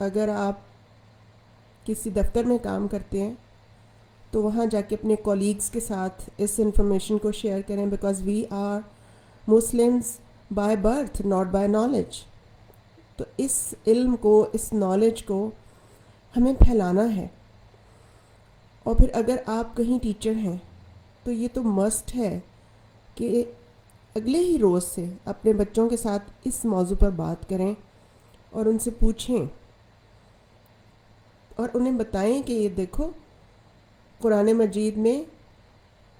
اگر آپ کسی دفتر میں کام کرتے ہیں تو وہاں جا کے اپنے کولیگز کے ساتھ اس انفارمیشن کو شیئر کریں، because we are Muslims by birth not by knowledge. تو اس علم کو، اس نالج کو ہمیں پھیلانا ہے. اور پھر اگر آپ کہیں ٹیچر ہیں تو یہ تو مسٹ ہے کہ اگلے ہی روز سے اپنے بچوں کے ساتھ اس موضوع پر بات کریں اور ان سے پوچھیں اور انہیں بتائیں کہ یہ دیکھو قرآن مجید میں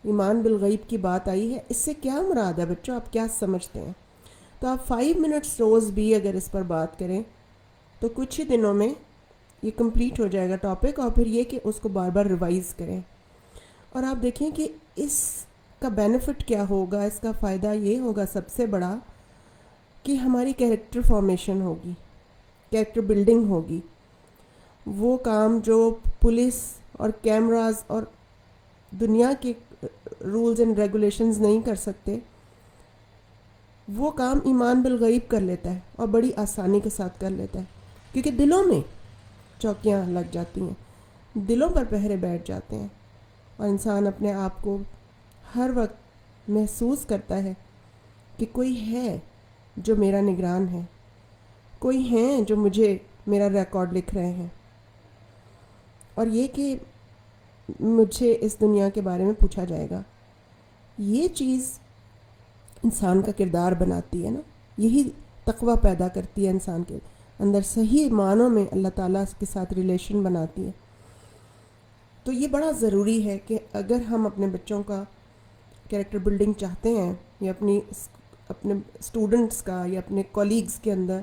ایمان بالغیب کی بات آئی ہے، اس سے کیا مراد ہے بچوں، آپ کیا سمجھتے ہیں. تو آپ 5 منٹس روز بھی اگر اس پر بات کریں تو کچھ ہی دنوں میں یہ کمپلیٹ ہو جائے گا ٹاپک. اور پھر یہ کہ اس کو بار بار ریوائز کریں. اور آپ دیکھیں کہ اس کا بینیفٹ کیا ہوگا، اس کا فائدہ یہ ہوگا سب سے بڑا کہ ہماری کیریکٹر فارمیشن ہوگی، کیریکٹر بلڈنگ ہوگی. وہ کام جو پولیس اور کیمراز اور دنیا کے رولز اینڈ ریگولیشنز نہیں کر سکتے، وہ کام ایمان بالغیب کر لیتا ہے اور بڑی آسانی کے ساتھ کر لیتا ہے، کیونکہ دلوں میں چوکیاں لگ جاتی ہیں، دلوں پر پہرے بیٹھ جاتے ہیں، اور انسان اپنے آپ کو ہر وقت محسوس کرتا ہے کہ کوئی ہے جو میرا نگران ہے، کوئی ہیں جو مجھے میرا ریکارڈ لکھ رہے ہیں، اور یہ کہ مجھے اس دنیا کے بارے میں پوچھا جائے گا. یہ چیز انسان کا کردار بناتی ہے نا، یہی تقوی پیدا کرتی ہے انسان کے اندر، صحیح معنوں میں اللہ تعالیٰ کے ساتھ ریلیشن بناتی ہے. تو یہ بڑا ضروری ہے کہ اگر ہم اپنے بچوں کا کیریکٹر بلڈنگ چاہتے ہیں، یا اپنے اسٹوڈنٹس کا یا اپنے کولیگز کے اندر،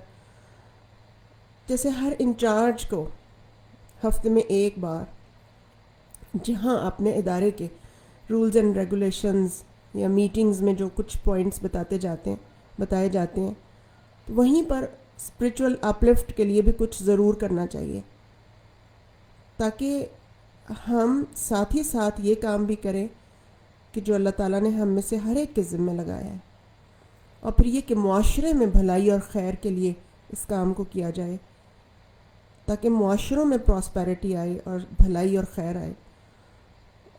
جیسے ہر انچارج کو ہفتے میں ایک بار جہاں اپنے ادارے کے رولز اینڈ ریگولیشنز یا میٹنگز میں جو کچھ پوائنٹس بتائے جاتے ہیں وہیں پر اسپریچول اپلفٹ کے لیے بھی کچھ ضرور کرنا چاہیے، تاکہ ہم ساتھ ہی ساتھ یہ کام بھی کریں کہ جو اللہ تعالیٰ نے ہم میں سے ہر ایک کے ذمہ لگایا ہے، اور پھر یہ کہ معاشرے میں بھلائی اور خیر کے لیے اس کام کو کیا جائے، تاکہ معاشروں میں پراسپیرٹی آئے اور بھلائی اور خیر آئے.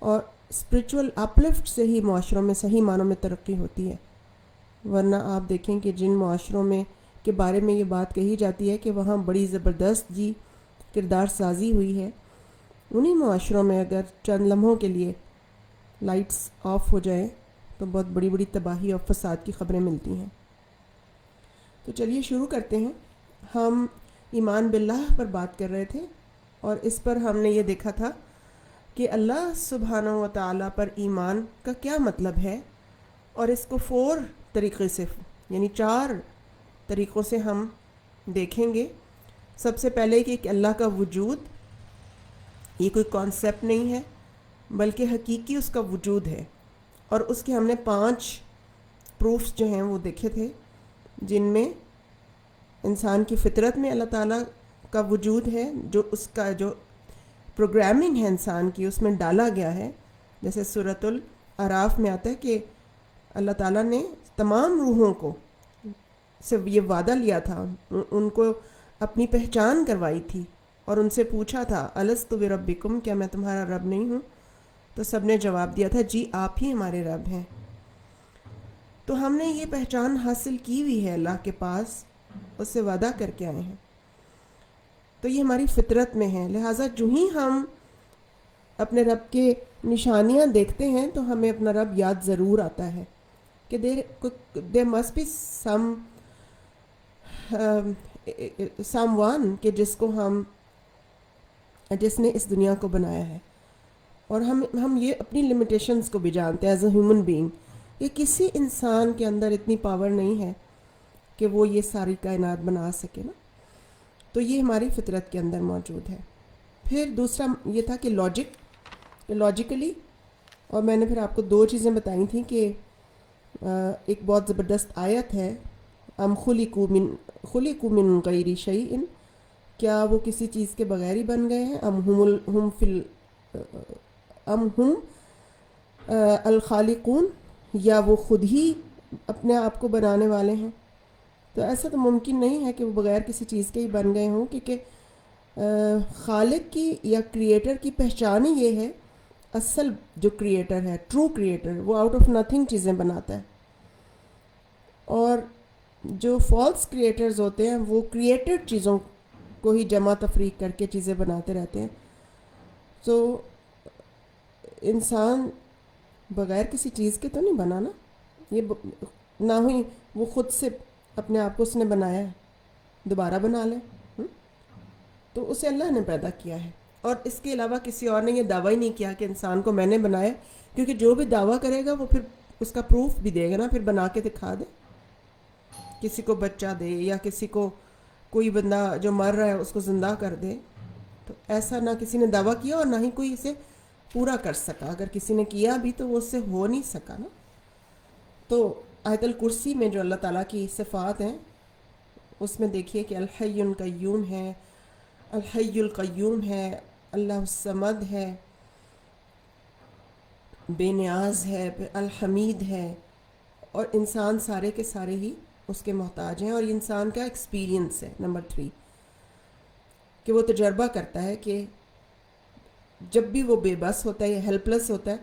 اور اسپریچول اپلفٹ سے ہی معاشروں میں صحیح معنوں میں ترقی ہوتی ہے. ورنہ آپ دیکھیں کہ جن معاشروں میں کے بارے میں یہ بات کہی جاتی ہے کہ وہاں بڑی زبردست کردار سازی ہوئی ہے، انہی معاشروں میں اگر چند لمحوں کے لیے لائٹس آف ہو جائیں تو بہت بڑی بڑی تباہی اور فساد کی خبریں ملتی ہیں. تو چلیے شروع کرتے ہیں. ہم ایمان باللہ پر بات کر رہے تھے، اور اس پر ہم نے یہ دیکھا تھا کہ اللہ سبحانہ و تعالیٰ پر ایمان کا کیا مطلب ہے، اور اس کو 4 طریقے سے، یعنی 4 طریقوں سے ہم دیکھیں گے. سب سے پہلے کہ اللہ کا وجود یہ کوئی کانسیپٹ نہیں ہے، بلکہ حقیقی اس کا وجود ہے. اور اس کے ہم نے 5 پروفس جو ہیں وہ دیکھے تھے، جن میں انسان کی فطرت میں اللہ تعالیٰ کا وجود ہے، جو اس کا جو پروگرامنگ ہے انسان کی اس میں ڈالا گیا ہے. جیسے سورۃ الاعراف میں آتا ہے کہ اللہ تعالیٰ نے تمام روحوں کو سے یہ وعدہ لیا تھا، ان کو اپنی پہچان کروائی تھی اور ان سے پوچھا تھا الستُ بربکم، کیا میں تمہارا رب نہیں ہوں؟ تو سب نے جواب دیا تھا جی آپ ہی ہمارے رب ہیں. تو ہم نے یہ پہچان حاصل کی ہوئی ہے اللہ کے پاس، اس سے وعدہ کر کے آئے ہیں. تو یہ ہماری فطرت میں ہے. لہٰذا جو ہی ہم اپنے رب کے نشانیاں دیکھتے ہیں تو ہمیں اپنا رب یاد ضرور آتا ہے کہ there must be someone کہ جس نے اس دنیا کو بنایا ہے. اور ہم یہ اپنی لمیٹیشنز کو بھی جانتے ہیں ایز اے ہیومن بینگ، کہ کسی انسان کے اندر اتنی پاور نہیں ہے کہ وہ یہ ساری کائنات بنا سکے نا. تو یہ ہماری فطرت کے اندر موجود ہے. پھر دوسرا یہ تھا کہ لاجیکلی، اور میں نے پھر آپ کو 2 چیزیں بتائی تھیں کہ ایک بہت زبردست آیت ہے ام خلقوا من غیر شیء، کیا وہ کسی چیز کے بغیر ہی بن گئے ہیں، ام ہم الخالقون، یا وہ خود ہی اپنے آپ کو بنانے والے ہیں. تو ایسا تو ممکن نہیں ہے کہ وہ بغیر کسی چیز کے ہی بن گئے ہوں، کیونکہ خالق کی یا کریٹر کی پہچان ہی یہ ہے، اصل جو کریٹر ہے، ٹرو کریٹر، وہ آؤٹ آف نتھنگ چیزیں بناتا ہے، اور جو فالس کریٹرز ہوتے ہیں وہ کریٹڈ چیزوں کو ہی جمع تفریق کر کے چیزیں بناتے رہتے ہیں. تو انسان بغیر کسی چیز کے تو نہیں بنا نا، نہ ہی وہ خود سے اپنے آپ کو اس نے بنایا ہے، دوبارہ بنا لے. تو اسے اللہ نے پیدا کیا ہے، اور اس کے علاوہ کسی اور نے یہ دعویٰ ہی نہیں کیا کہ انسان کو میں نے بنایا، کیونکہ جو بھی دعویٰ کرے گا وہ پھر اس کا پروف بھی دے گا نا، پھر بنا کے دکھا دے، کسی کو بچہ دے یا کسی کو کوئی بندہ جو مر رہا ہے اس کو زندہ کر دے. تو ایسا نہ کسی نے دعویٰ کیا اور نہ ہی کوئی اسے پورا کر سکا. اگر کسی نے کیا بھی تو وہ اس سے ہو نہیں سکا نا. تو آیت الکرسی میں جو اللہ تعالیٰ کی صفات ہیں اس میں دیکھیے کہ الحی القیوم ہے، الحی القیوم ہے، اللہ الصمد ہے، بے نیاز ہے، پھر الحمید ہے، اور انسان سارے کے سارے ہی اس کے محتاج ہیں. اور یہ انسان کا ایکسپیرینس ہے نمبر 3، کہ وہ تجربہ کرتا ہے کہ جب بھی وہ بے بس ہوتا ہے یا ہیلپ لیس ہوتا ہے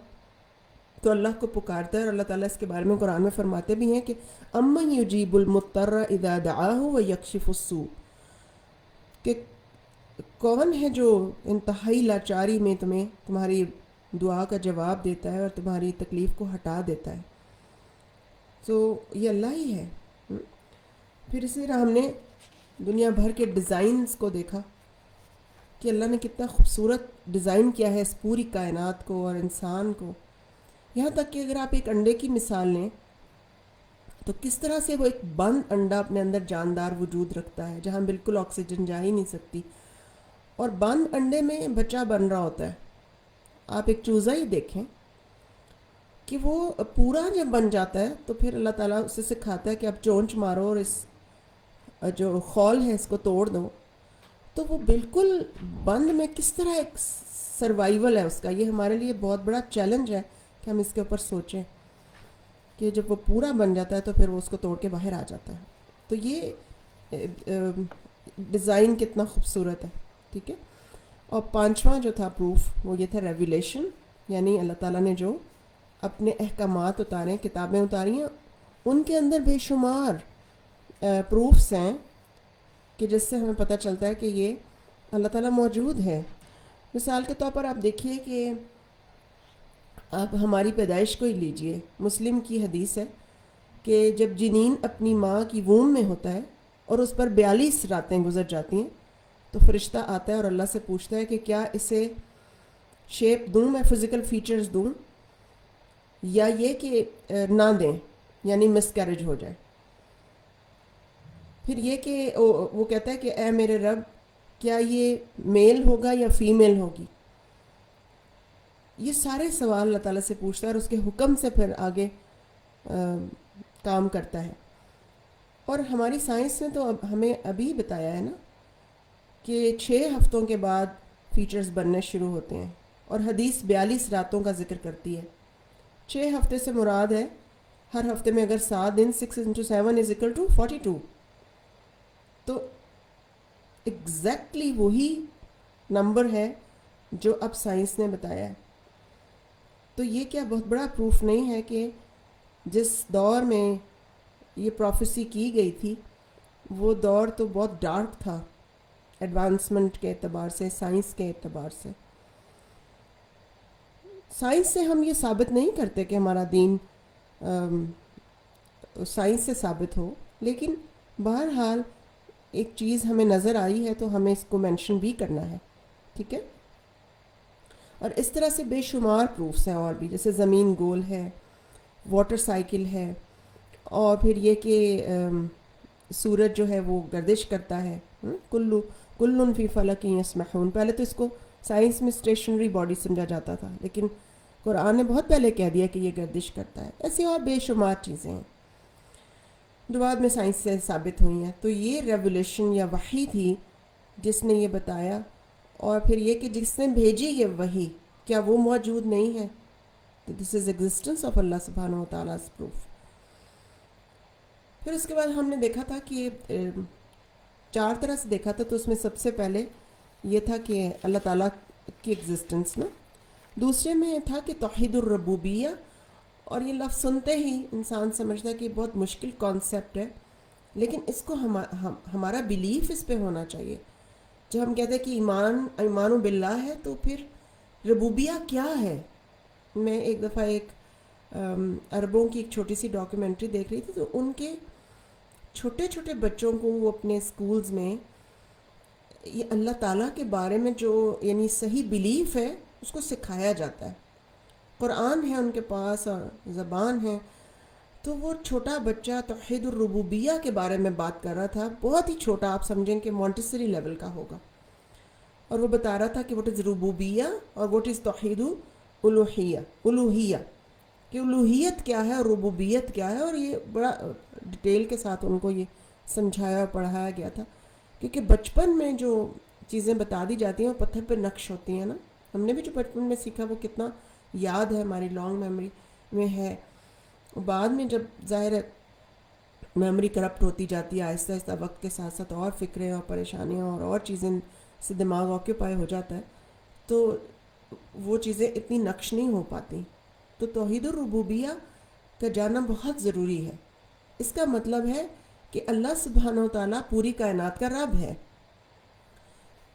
تو اللہ کو پکارتا ہے. اور اللہ تعالیٰ اس کے بارے میں قرآن میں فرماتے بھی ہیں کہ امن یجیب المضطر اذا دعاہ ویکشف السوء، کہ کون ہے جو انتہائی لاچاری میں تمہاری دعا کا جواب دیتا ہے اور تمہاری تکلیف کو ہٹا دیتا ہے. تو یہ اللہ ہی ہے. پھر اسی طرح ہم نے دنیا بھر کے ڈیزائنز کو دیکھا کہ اللہ نے کتنا خوبصورت ڈیزائن کیا ہے اس پوری کائنات کو اور انسان کو. یہاں تک کہ اگر آپ ایک انڈے کی مثال لیں تو کس طرح سے وہ ایک بند انڈا اپنے اندر جاندار وجود رکھتا ہے جہاں بالکل آکسیجن جا ہی نہیں سکتی، اور بند انڈے میں بچہ بن رہا ہوتا ہے. آپ ایک چوزا ہی دیکھیں کہ وہ پورا جب بن جاتا ہے تو پھر اللہ تعالیٰ اسے سکھاتا ہے کہ اب چونچ مارو اور اس جو خول ہے اس کو توڑ دو. تو وہ بالکل بند میں کس طرح ایک سروائیول ہے اس کا. یہ ہمارے لیے بہت بڑا چیلنج ہے کہ ہم اس کے اوپر سوچیں کہ جب وہ پورا بن جاتا ہے تو پھر وہ اس کو توڑ کے باہر آ جاتا ہے. تو یہ ڈیزائن کتنا خوبصورت ہے. ٹھیک ہے. اور 5واں جو تھا پروف وہ یہ تھا ریویلیشن، یعنی اللہ تعالیٰ نے جو اپنے احکامات اتارے، کتابیں اتاری ہیں، ان کے اندر بے شمار پروفس ہیں کہ جس سے ہمیں پتہ چلتا ہے کہ یہ اللہ تعالیٰ موجود ہے. مثال کے طور پر آپ دیکھیے کہ آپ ہماری پیدائش کو ہی لیجئے. مسلم کی حدیث ہے کہ جب جنین اپنی ماں کی ووم میں ہوتا ہے اور اس پر 42 راتیں گزر جاتی ہیں تو فرشتہ آتا ہے اور اللہ سے پوچھتا ہے کہ کیا اسے شیپ دوں، میں فزیکل فیچرز دوں، یا یہ کہ نہ دیں، یعنی مس کیریج ہو جائے. پھر یہ کہ وہ کہتا ہے کہ اے میرے رب، کیا یہ میل ہوگا یا فیمیل ہوگی. یہ سارے سوال اللہ تعالیٰ سے پوچھتا ہے اور اس کے حکم سے پھر آگے کام کرتا ہے. اور ہماری سائنس نے تو ہمیں ابھی بتایا ہے نا کہ 6 ہفتوں کے بعد فیچرز بننے شروع ہوتے ہیں، اور حدیث 42 راتوں کا ذکر کرتی ہے. 6 ہفتے سے مراد ہے ہر ہفتے میں اگر 7 دن، 6 into 7 is equal to 42. تو ایگزیکٹلی وہی نمبر ہے جو اب سائنس نے بتایا ہے. تو یہ کیا بہت بڑا پروف نہیں ہے کہ جس دور میں یہ پروفیسی کی گئی تھی وہ دور تو بہت ڈارک تھا ایڈوانسمنٹ کے اعتبار سے، سائنس کے اعتبار سے. سائنس سے ہم یہ ثابت نہیں کرتے کہ ہمارا دین سائنس سے ثابت ہو، لیکن بہرحال ایک چیز ہمیں نظر آئی ہے تو ہمیں اس کو مینشن بھی کرنا ہے. ٹھیک ہے. اور اس طرح سے بے شمار پروفس ہیں اور بھی، جیسے زمین گول ہے، واٹر سائیکل ہے، اور پھر یہ کہ سورج جو ہے وہ گردش کرتا ہے. کل فی فلک یسبحون. پہلے تو اس کو سائنس میں اسٹیشنری باڈی سمجھا جاتا تھا، لیکن قرآن نے بہت پہلے کہہ دیا کہ یہ گردش کرتا ہے. ایسی اور بے شمار چیزیں ہیں جو بعد میں سائنس سے ثابت ہوئی ہیں. تو یہ ریولیشن یا وحی تھی جس نے یہ بتایا. اور پھر یہ کہ جس نے بھیجی یہ وحی، کیا وہ موجود نہیں ہے؟ تو دس از ایگزسٹنس آف اللہ سبحانہ و تعالیٰ پروف. پھر اس کے بعد ہم نے دیکھا تھا کہ 4 طرح سے دیکھا تھا. تو اس میں سب سے پہلے یہ تھا کہ اللہ تعالیٰ کی ایگزسٹنس نا. دوسرے میں تھا کہ توحید الربوبیہ، اور یہ لفظ سنتے ہی انسان سمجھتا ہے کہ بہت مشکل کانسیپٹ ہے، لیکن اس کو ہمارا بلیف اس پہ ہونا چاہیے. جب ہم کہتے ہیں کہ ایمان باللہ ہے، تو پھر ربوبیہ کیا ہے؟ میں ایک دفعہ ایک عربوں کی ایک چھوٹی سی ڈاکیومنٹری دیکھ رہی تھی، تو ان کے چھوٹے چھوٹے بچوں کو وہ اپنے سکولز میں یہ اللہ تعالیٰ کے بارے میں جو یعنی صحیح بلیف ہے اس کو سکھایا جاتا ہے. قرآن ہے ان کے پاس اور زبان ہے. تو وہ چھوٹا بچہ توحید الربوبیہ کے بارے میں بات کر رہا تھا، بہت ہی چھوٹا، آپ سمجھیں کہ مونٹیسری لیول کا ہوگا، اور وہ بتا رہا تھا کہ واٹ از ربوبیہ اور واٹ از توحید الوہیہ، کہ الوہیت کیا ہے اور ربوبیت کیا ہے. اور یہ بڑا ڈیٹیل کے ساتھ ان کو یہ سمجھایا اور پڑھایا گیا تھا، کیونکہ بچپن میں جو چیزیں بتا دی جاتی ہیں وہ پتھر پہ نقش ہوتی ہیں نا. ہم نے بھی جو بچپن میں سیکھا وہ کتنا یاد ہے، ہماری لانگ میموری میں ہے. بعد میں جب ظاہر ہے میموری کرپٹ ہوتی جاتی ہے آہستہ آہستہ وقت کے ساتھ ساتھ، اور فکریں اور پریشانیاں اور چیزیں سے دماغ آکیوپائی ہو جاتا ہے، تو وہ چیزیں اتنی نقش نہیں ہو پاتی. تو توحید الربوبیہ کا جاننا بہت ضروری ہے. اس کا مطلب ہے کہ اللہ سبحانہ و تعالیٰ پوری کائنات کا رب ہے.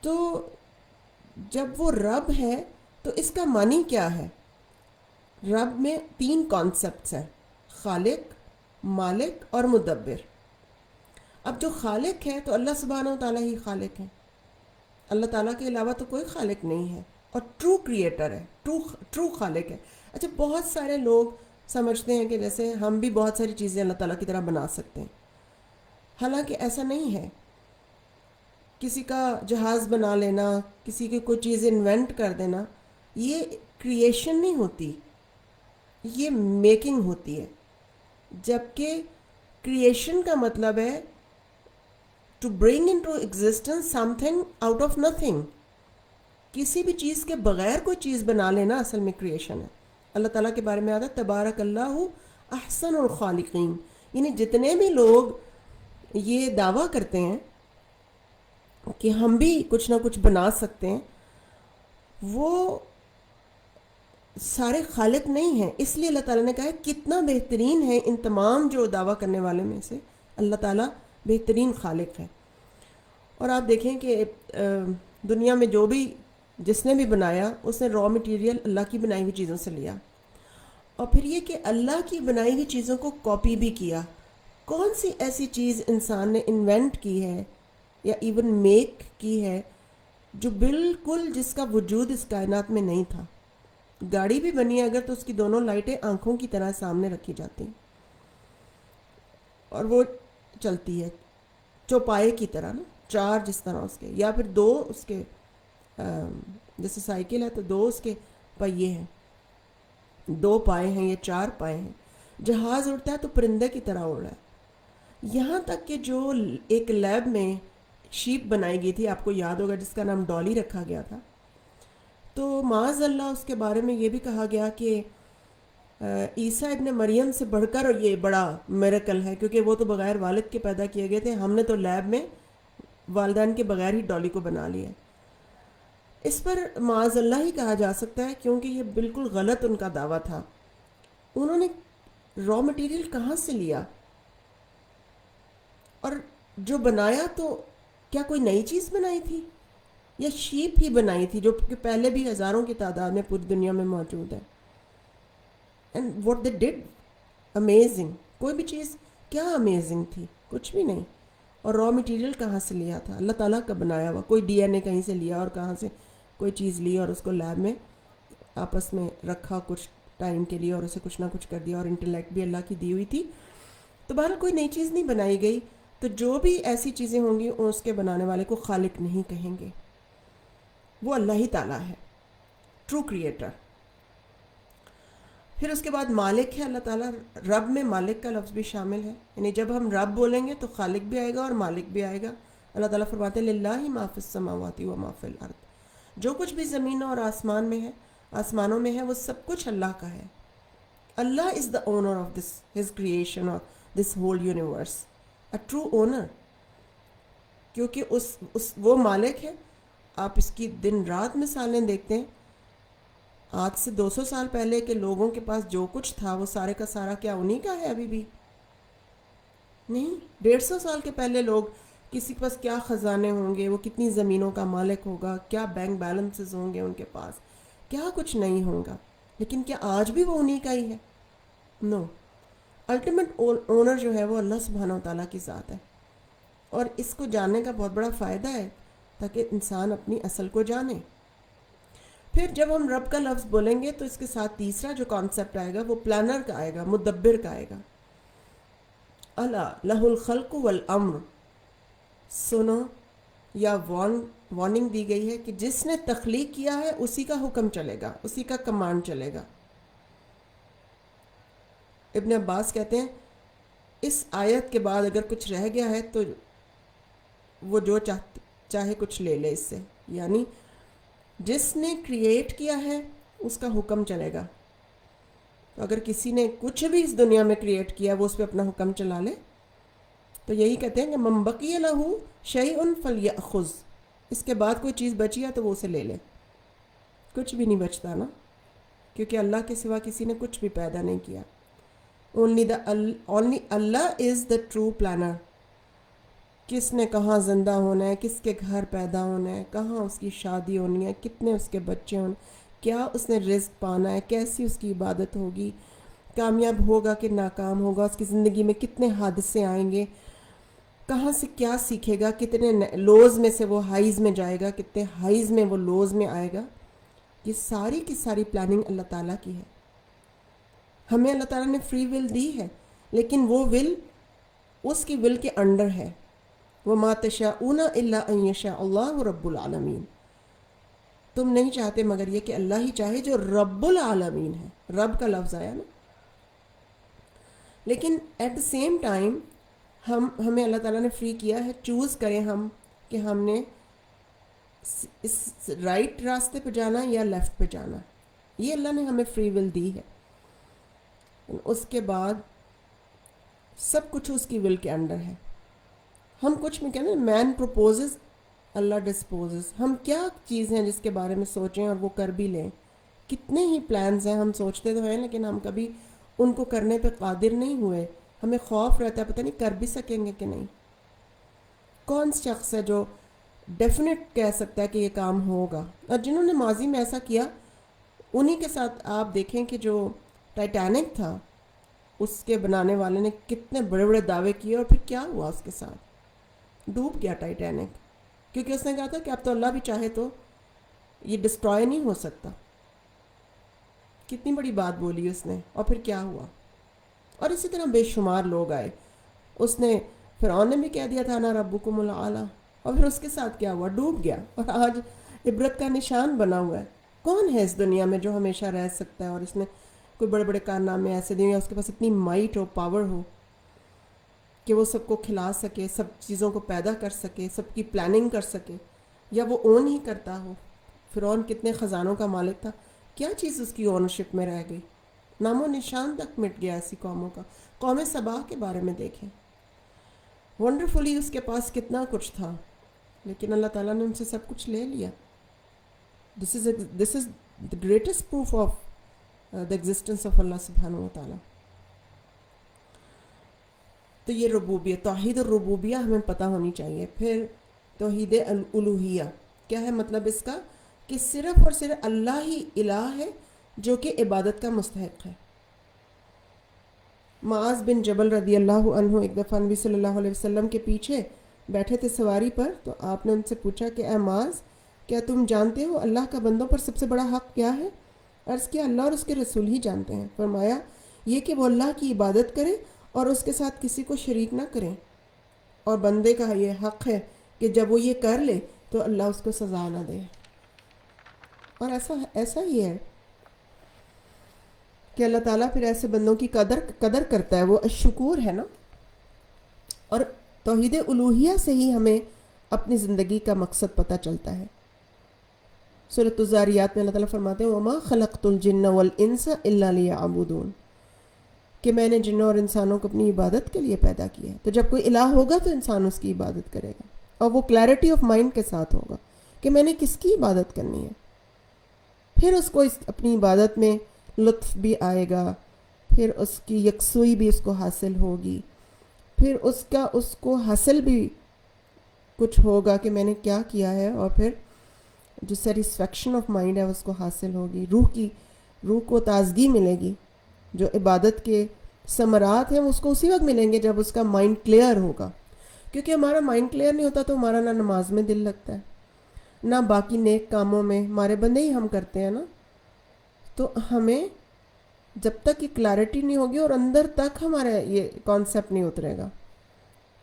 تو جب وہ رب ہے تو اس کا معنی کیا ہے؟ رب میں 3 کانسیپٹس ہیں: خالق، مالک اور مدبر. اب جو خالق ہے تو اللہ سبحانہ و تعالیٰ ہی خالق ہے، اللہ تعالیٰ کے علاوہ تو کوئی خالق نہیں ہے، اور ٹرو کریٹر ہے، ٹرو خالق ہے. اچھا، بہت سارے لوگ سمجھتے ہیں کہ جیسے ہم بھی بہت ساری چیزیں اللہ تعالیٰ کی طرح بنا سکتے ہیں، حالانکہ ایسا نہیں ہے. کسی کا جہاز بنا لینا، کسی کی کوئی چیز انوینٹ کر دینا، یہ کریشن نہیں ہوتی، یہ میکنگ ہوتی ہے. جبکہ کریشن کا مطلب ہے to bring into existence something out of nothing. کسی بھی چیز کے بغیر کوئی چیز بنا لینا اصل میں کریشن ہے. اللہ تعالیٰ کے بارے میں آتا ہے تبارک اللہ احسن الخالقین، یعنی جتنے بھی لوگ یہ دعویٰ کرتے ہیں کہ ہم بھی کچھ نہ کچھ بنا سکتے ہیں، وہ سارے خالق نہیں ہیں. اس لیے اللہ تعالیٰ نے کہا ہے کتنا بہترین ہے ان تمام جو دعویٰ کرنے والے میں سے اللہ تعالیٰ بہترین خالق ہے. اور آپ دیکھیں کہ دنیا میں جو بھی جس نے بھی بنایا اس نے را مٹیریل اللہ کی بنائی ہوئی چیزوں سے لیا، اور پھر یہ کہ اللہ کی بنائی ہوئی چیزوں کو کاپی بھی کیا. کون سی ایسی چیز انسان نے انوینٹ کی ہے یا ایون میک کی ہے جو بالکل جس کا وجود اس کائنات میں نہیں تھا؟ گاڑی بھی بنی ہے اگر تو اس کی دونوں لائٹیں آنکھوں کی طرح سامنے رکھی جاتی ہیں اور وہ چلتی ہے چوپائے کی طرح نا، 4 جس طرح اس کے، یا پھر 2 اس کے، جیسے سائیکل ہے تو 2 اس کے پہیے ہیں، 2 پائے ہیں، یہ 4 پائے ہیں. جہاز اڑتا ہے تو پرندے کی طرح اڑ رہا ہے. یہاں تک کہ جو ایک لیب میں شیپ بنائی گئی تھی، آپ کو یاد ہوگا، جس کا نام ڈالی رکھا گیا تھا، تو معاذ اللہ اس کے بارے میں یہ بھی کہا گیا کہ عیسیٰ ابن مریم سے بڑھ کر یہ بڑا میریکل ہے، کیونکہ وہ تو بغیر والد کے پیدا کیے گئے تھے، ہم نے تو لیب میں والدین کے بغیر ہی ڈالی کو بنا لیا. اس پر معاذ اللہ ہی کہا جا سکتا ہے، کیونکہ یہ بالکل غلط ان کا دعویٰ تھا. انہوں نے را مٹیریل کہاں سے لیا؟ اور جو بنایا تو کیا کوئی نئی چیز بنائی تھی یا شیپ ہی بنائی تھی جو کہ پہلے بھی ہزاروں کی تعداد میں پوری دنیا میں موجود ہے؟ And what they did amazing. کوئی بھی چیز کیا امیزنگ تھی؟ کچھ بھی نہیں. اور را مٹیریل کہاں سے لیا تھا؟ اللہ تعالیٰ کا بنایا ہوا. کوئی ڈی این اے کہیں سے لیا اور کہاں سے کوئی چیز لی اور اس کو لیب میں آپس میں رکھا کچھ ٹائم کے لیے اور اسے کچھ نہ کچھ کر دیا، اور انٹلیکٹ بھی اللہ کی دی ہوئی تھی. تو بہرحال کوئی نئی چیز نہیں بنائی گئی. تو جو بھی ایسی چیزیں ہوں گی اس کے بنانے والے کو خالق نہیں کہیں گے، وہ اللہ ہی تعالیٰ ہے، ٹرو کریٹر. پھر اس کے بعد مالک ہے اللہ تعالیٰ. رب میں مالک کا لفظ بھی شامل ہے، یعنی جب ہم رب بولیں گے تو خالق بھی آئے گا اور مالک بھی آئے گا. اللہ تعالیٰ فرماتے ہیں للہ ما فی السماوات و ما فی الارض، جو کچھ بھی زمینوں اور آسمان میں ہے، آسمانوں میں ہے، وہ سب کچھ اللہ کا ہے. Allah is the owner of this his creation اور this whole universe, a true owner, کیونکہ وہ مالک ہے آپ اس کی دن رات مثالیں دیکھتے ہیں. آج سے 200 سال پہلے کے لوگوں کے پاس جو کچھ تھا وہ سارے کا سارا کیا انہی کا ہے ابھی بھی؟ نہیں. 150 سال کے پہلے لوگ کسی کے پاس کیا خزانے ہوں گے، وہ کتنی زمینوں کا مالک ہوگا، کیا بینک بیلنسز ہوں گے ان کے پاس، کیا کچھ نہیں ہوگا. لیکن کیا آج بھی وہ انہی کا ہی ہے؟ نو. الٹیمیٹ اونر جو ہے وہ اللہ سبحانہ و تعالیٰ کی ذات ہے. اور اس کو جاننے کا بہت بڑا فائدہ ہے تاکہ انسان اپنی اصل کو جانے. پھر جب ہم رب کا لفظ بولیں گے تو اس کے ساتھ تیسرا جو کانسیپٹ آئے گا وہ پلانر کا آئے گا، مدبر کا آئے گا. الا لہ الخلق والامر. سنو، یا وارننگ دی گئی ہے کہ جس نے تخلیق کیا ہے اسی کا حکم چلے گا، اسی کا کمانڈ چلے گا. ابن عباس کہتے ہیں اس آیت کے بعد اگر کچھ رہ گیا ہے تو وہ جو چاہے کچھ لے لے اس سے، یعنی جس نے کریٹ کیا ہے اس کا حکم چلے گا. تو اگر کسی نے کچھ بھی اس دنیا میں کریٹ کیا وہ اس پہ اپنا حکم چلا لے. تو یہی کہتے ہیں کہ من بقی لہ شیء فلیأخذ. اس کے بعد کوئی چیز بچی ہے تو وہ اسے لے لے. کچھ بھی نہیں بچتا نا، کیونکہ اللہ کے سوا کسی نے کچھ بھی پیدا نہیں کیا. only Allah is the true planner. کس نے کہاں زندہ ہونا ہے، کس کے گھر پیدا ہونا ہے، کہاں اس کی شادی ہونی ہے، کتنے اس کے بچے ہونے، کیا اس نے رزق پانا ہے، کیسی اس کی عبادت ہوگی، کامیاب ہوگا کہ ناکام ہوگا، اس کی زندگی میں کتنے حادثے آئیں گے، کہاں سے کیا سیکھے گا، کتنے لوز میں سے وہ ہائیز میں جائے گا، کتنے ہائیز میں وہ لوز میں آئے گا. یہ ساری کی ساری پلاننگ اللہ تعالیٰ کی ہے. ہمیں اللہ تعالیٰ نے فری ول دی ہے، لیکن وہ ول اس کی ول کے انڈر ہے. وَمَا تَشَاءُونَ إِلَّا أَن يَشَاءَ اللَّهُ رَبُّ الْعَالَمِينَ. تم نہیں چاہتے مگر یہ کہ اللہ ہی چاہے جو رب العالمین ہے. رب کا لفظ آیا نا. لیکن ایٹ دا سیم ٹائم ہمیں اللہ تعالیٰ نے فری کیا ہے، چوز کریں ہم کہ ہم نے اس رائٹ راستے پہ جانا یا لیفٹ پہ جانا. یہ اللہ نے ہمیں فری ول دی ہے. اس کے بعد سب کچھ اس کی ول کے انڈر ہے. ہم کچھ میں کہتے ہیں مین پروپوزز اللہ ڈسپوزز. ہم کیا چیز ہیں جس کے بارے میں سوچیں اور وہ کر بھی لیں. کتنے ہی پلانز ہیں، ہم سوچتے تو ہیں لیکن ہم کبھی ان کو کرنے پہ قادر نہیں ہوئے. ہمیں خوف رہتا ہے پتہ نہیں کر بھی سکیں گے کہ نہیں. کون شخص ہے جو ڈیفینیٹ کہہ سکتا ہے کہ یہ کام ہوگا؟ اور جنہوں نے ماضی میں ایسا کیا انہی کے ساتھ آپ دیکھیں کہ جو ٹائٹینک تھا اس کے بنانے والے نے کتنے بڑے بڑے دعوے کیے اور پھر کیا ہوا اس کے ساتھ؟ ڈوب گیا ٹائٹینک، کیونکہ اس نے کہا تھا کہ اب تو اللہ بھی چاہے تو یہ ڈسٹرائے نہیں ہو سکتا. کتنی بڑی بات بولی اس نے، اور پھر کیا ہوا؟ اور اسی طرح بے شمار لوگ آئے. اس نے فرعون نے بھی کہہ دیا تھا نا ربکم الاعلی، اور پھر اس کے ساتھ کیا ہوا؟ ڈوب گیا. اور آج عبرت کا نشان بنا ہوا ہے. کون ہے اس دنیا میں جو ہمیشہ رہ سکتا ہے اور اس نے کوئی بڑے بڑے کارنامے ایسے دیے، اس کے پاس اتنی مائٹ ہو، پاور ہو کہ وہ سب کو کھلا سکے، سب چیزوں کو پیدا کر سکے، سب کی پلاننگ کر سکے، یا وہ اون ہی کرتا ہو؟ فرعون کتنے خزانوں کا مالک تھا، کیا چیز اس کی اونرشپ میں رہ گئی؟ نام و نشان تک مٹ گیا ایسی قوموں کا. قوم سبا کے بارے میں دیکھیں، ونڈرفلی اس کے پاس کتنا کچھ تھا، لیکن اللہ تعالیٰ نے ان سے سب کچھ لے لیا. دس از the greatest proof of the existence of اللہ سبحانہ و تعالیٰ. تو یہ ربوبیت، توحید الربوبیہ ہمیں پتہ ہونی چاہیے. پھر توحید الالوہیہ کیا ہے؟ مطلب اس کا کہ صرف اور صرف اللہ ہی الہ ہے جو کہ عبادت کا مستحق ہے. معاذ بن جبل رضی اللہ عنہ ایک دفعہ نبی صلی اللہ علیہ وسلم کے پیچھے بیٹھے تھے سواری پر، تو آپ نے ان سے پوچھا کہ اے معاذ، کیا تم جانتے ہو اللہ کا بندوں پر سب سے بڑا حق کیا ہے؟ عرض کیا اللہ اور اس کے رسول ہی جانتے ہیں. فرمایا یہ کہ وہ اللہ کی عبادت کرے اور اس کے ساتھ کسی کو شریک نہ کریں، اور بندے کا یہ حق ہے کہ جب وہ یہ کر لے تو اللہ اس کو سزا نہ دے. اور ایسا ہی ہے کہ اللہ تعالیٰ پھر ایسے بندوں کی قدر کرتا ہے. وہ الشکور ہے نا. اور توحید الوہیہ سے ہی ہمیں اپنی زندگی کا مقصد پتہ چلتا ہے. سورۃ الذاریات میں اللہ تعالیٰ فرماتے ہیں وَمَا خَلَقْتُ الْجِنَّ وَالْإِنسَ إِلَّا لِيَعْبُدُونَ، کہ میں نے جنوں اور انسانوں کو اپنی عبادت کے لیے پیدا کیا ہے. تو جب کوئی الہ ہوگا تو انسان اس کی عبادت کرے گا، اور وہ کلیئرٹی آف مائنڈ کے ساتھ ہوگا کہ میں نے کس کی عبادت کرنی ہے. پھر اس کو اپنی عبادت میں لطف بھی آئے گا، پھر اس کی یکسوئی بھی اس کو حاصل ہوگی، پھر اس کو حاصل بھی کچھ ہوگا کہ میں نے کیا کیا ہے، اور پھر جو سیٹسفیکشن آف مائنڈ ہے اس کو حاصل ہوگی. روح کو تازگی ملے گی. جو عبادت کے ثمرات ہیں اس کو اسی وقت ملیں گے جب اس کا مائنڈ کلیئر ہوگا. کیونکہ ہمارا مائنڈ کلیئر نہیں ہوتا تو ہمارا نہ نماز میں دل لگتا ہے، نہ باقی نیک کاموں میں. ہمارے بندے ہی ہم کرتے ہیں نا. تو ہمیں جب تک یہ کلیئرٹی نہیں ہوگی اور اندر تک ہمارا یہ کانسیپٹ نہیں اترے گا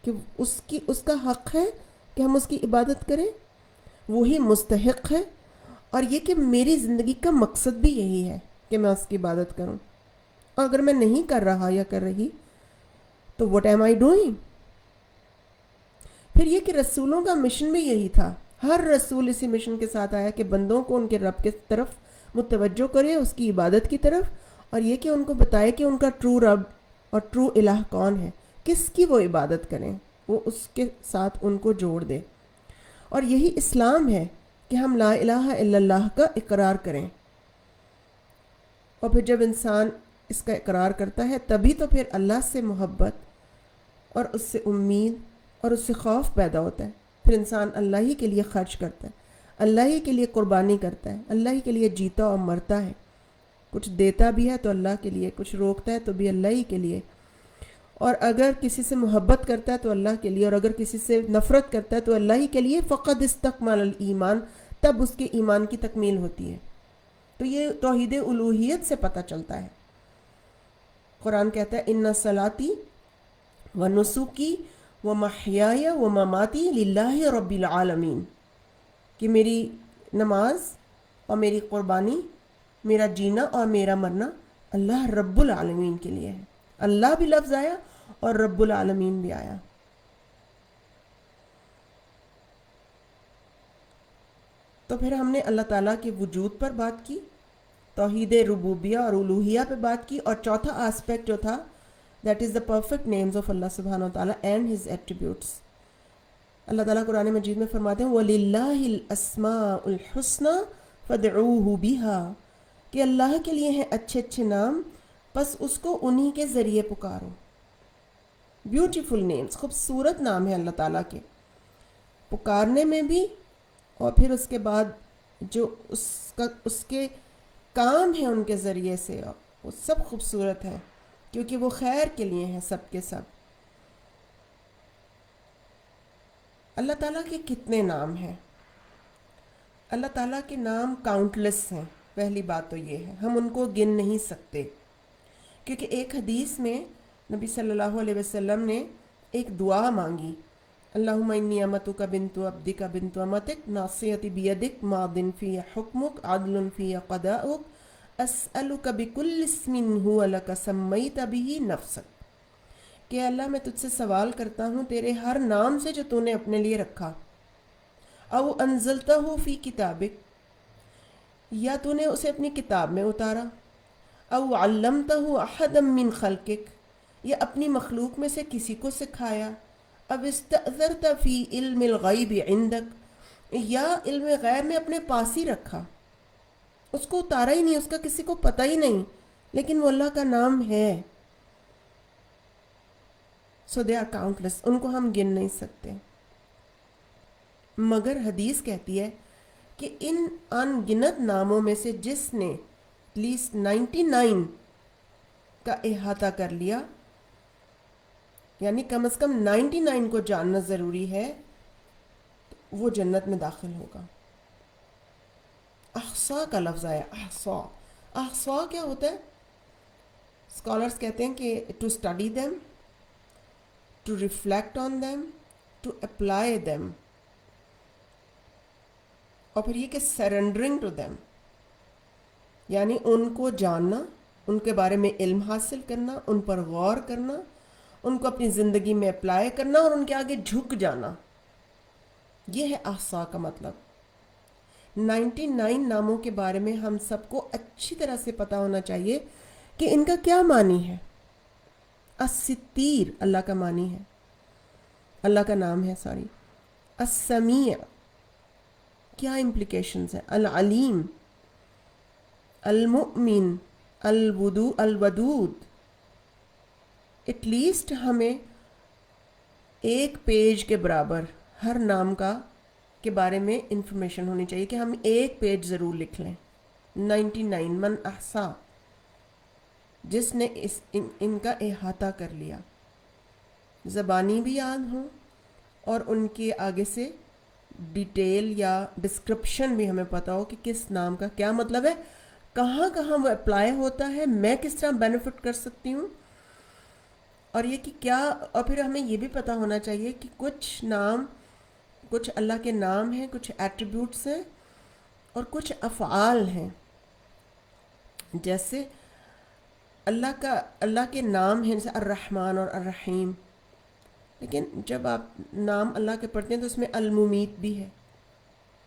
کہ اس کا حق ہے کہ ہم اس کی عبادت کریں، وہی مستحق ہے، اور یہ کہ میری زندگی کا مقصد بھی یہی ہے کہ میں اس کی عبادت کروں. اور اگر میں نہیں کر رہا یا کر رہی تو what am I doing؟ پھر یہ کہ رسولوں کا مشن بھی یہی تھا. ہر رسول اسی مشن کے ساتھ آیا کہ بندوں کو ان کے رب کے طرف متوجہ کرے، اس کی عبادت کی طرف، اور یہ کہ ان کو بتائے کہ ان کا ٹرو رب اور ٹرو الہ کون ہے، کس کی وہ عبادت کریں، وہ اس کے ساتھ ان کو جوڑ دے. اور یہی اسلام ہے کہ ہم لا الہ الا اللہ کا اقرار کریں. اور پھر جب انسان اس کا اقرار کرتا ہے تبھی تو پھر اللہ سے محبت اور اس سے امید اور اس سے خوف پیدا ہوتا ہے. پھر انسان اللہ ہی کے لیے خرچ کرتا ہے، اللہ ہی کے لیے قربانی کرتا ہے، اللہ ہی کے لیے جیتا اور مرتا ہے. کچھ دیتا بھی ہے تو اللہ کے لیے، کچھ روکتا ہے تو بھی اللہ ہی کے لیے. اور اگر کسی سے محبت کرتا ہے تو اللہ کے لیے، اور اگر کسی سے نفرت کرتا ہے تو اللہ ہی کے لیے. فقد استکمل الایمان، تب اس کے ایمان کی تکمیل ہوتی ہے. تو یہ توحید الوہیت سے پتہ چلتا ہے. قرآن کہتا ہے ان صلاتی و نسکی و محیای و مماتی للہ رب العالمین، کہ میری نماز اور میری قربانی، میرا جینا اور میرا مرنا اللہ رب العالمین کے لیے ہے. اللہ بھی لفظ آیا اور رب العالمین بھی آیا. تو پھر ہم نے اللہ تعالیٰ کے وجود پر بات کی، توحید ربوبیہ اور الوہیہ پہ بات کی، اور چوتھا آسپیکٹ جو تھا that is the perfect names of Allah سبحانہ و تعالیٰ اینڈ ہز ایٹریبیوٹس. اللہ تعالیٰ قرآن مجید میں فرماتے ہیں وَلِلَّهِ الْأَسْمَاءُ الْحُسْنَى فَادْعُوهُ بِهَا، کہ اللہ کے لیے ہیں اچھے اچھے نام، بس اس کو انہی کے ذریعے پکارو. بیوٹیفل نیمز، خوبصورت نام ہے اللہ تعالیٰ کے، پکارنے میں بھی، اور پھر اس کے بعد جو اس کے کام ہیں ان کے ذریعے سے وہ سب خوبصورت ہیں، کیونکہ وہ خیر کے لیے ہیں سب کے سب. اللہ تعالیٰ کے کتنے نام ہیں؟ اللہ تعالیٰ کے نام کاؤنٹلیس ہیں. پہلی بات تو یہ ہے ہم ان کو گن نہیں سکتے، کیونکہ ایک حدیث میں نبی صلی اللہ علیہ وسلم نے ایک دعا مانگی، اللہم انی امتک بنت عبدک بنت امتک ناصیتی بیدک ماض فی حکمک عدل فی قضاؤک اسألک بکل اسم ہوا لک سمیت بہ نفسک، کہ اللہ میں تجھ سے سوال کرتا ہوں تیرے ہر نام سے جو تو نے اپنے لیے رکھا، او انزلتہ فی کتابک، یا تو نے اسے اپنی کتاب میں اتارا، او علمتہ احدا من خلقک، یا اپنی مخلوق میں سے کسی کو سکھایا، اب استأثرت فی علم الغیب عندک، یا علم غیب میں اپنے پاس ہی رکھا، اس کو اتارا ہی نہیں، اس کا کسی کو پتہ ہی نہیں، لیکن وہ اللہ کا نام ہے. سو دے آر کاؤنٹلیس، ان کو ہم گن نہیں سکتے. مگر حدیث کہتی ہے کہ ان ان گنت ناموں میں سے جس نے ایٹ لیسٹ 99 کا احاطہ کر لیا، یعنی کم از کم 99 کو جاننا ضروری ہے، وہ جنت میں داخل ہوگا. احصا کا لفظ آیا، احصا. احصا کیا ہوتا ہے؟ اسکالرس کہتے ہیں کہ to study them, to reflect on them, to apply them, اور پھر یہ کہ سرنڈرنگ ٹو دیم، یعنی ان کو جاننا، ان کے بارے میں علم حاصل کرنا، ان پر غور کرنا، ان کو اپنی زندگی میں اپلائی کرنا اور ان کے آگے جھک جانا. یہ ہے احصا کا مطلب. 99 ناموں کے بارے میں ہم سب کو اچھی طرح سے پتہ ہونا چاہیے کہ ان کا کیا معنی ہے. الستیر اللہ کا معنی ہے، اللہ کا نام ہے، السمیع کیا امپلیکیشنز ہیں؟ العلیم، المؤمن، الودود. ایٹ لیسٹ ہمیں ایک پیج کے برابر ہر نام کے بارے میں انفارمیشن ہونی چاہیے کہ ہم ایک پیج ضرور لکھ لیں. 99 من احصا، جس نے ان کا احاطہ کر لیا، زبانی بھی یاد ہوں اور ان کے آگے سے ڈیٹیل یا ڈسکرپشن بھی ہمیں پتہ ہو کہ کس نام کا کیا مطلب ہے، کہاں کہاں وہ اپلائی ہوتا ہے، میں کس طرح بینیفٹ کر سکتی ہوں. اور یہ کہ کیا، اور پھر ہمیں یہ بھی پتہ ہونا چاہیے کہ کچھ اللہ کے نام ہیں، کچھ ایٹریبیوٹس ہیں اور کچھ افعال ہیں. جیسے اللہ کے نام ہیں جیسے الرحمن اور الرحیم، لیکن جب آپ نام اللہ کے پڑھتے ہیں تو اس میں الممیت بھی ہے،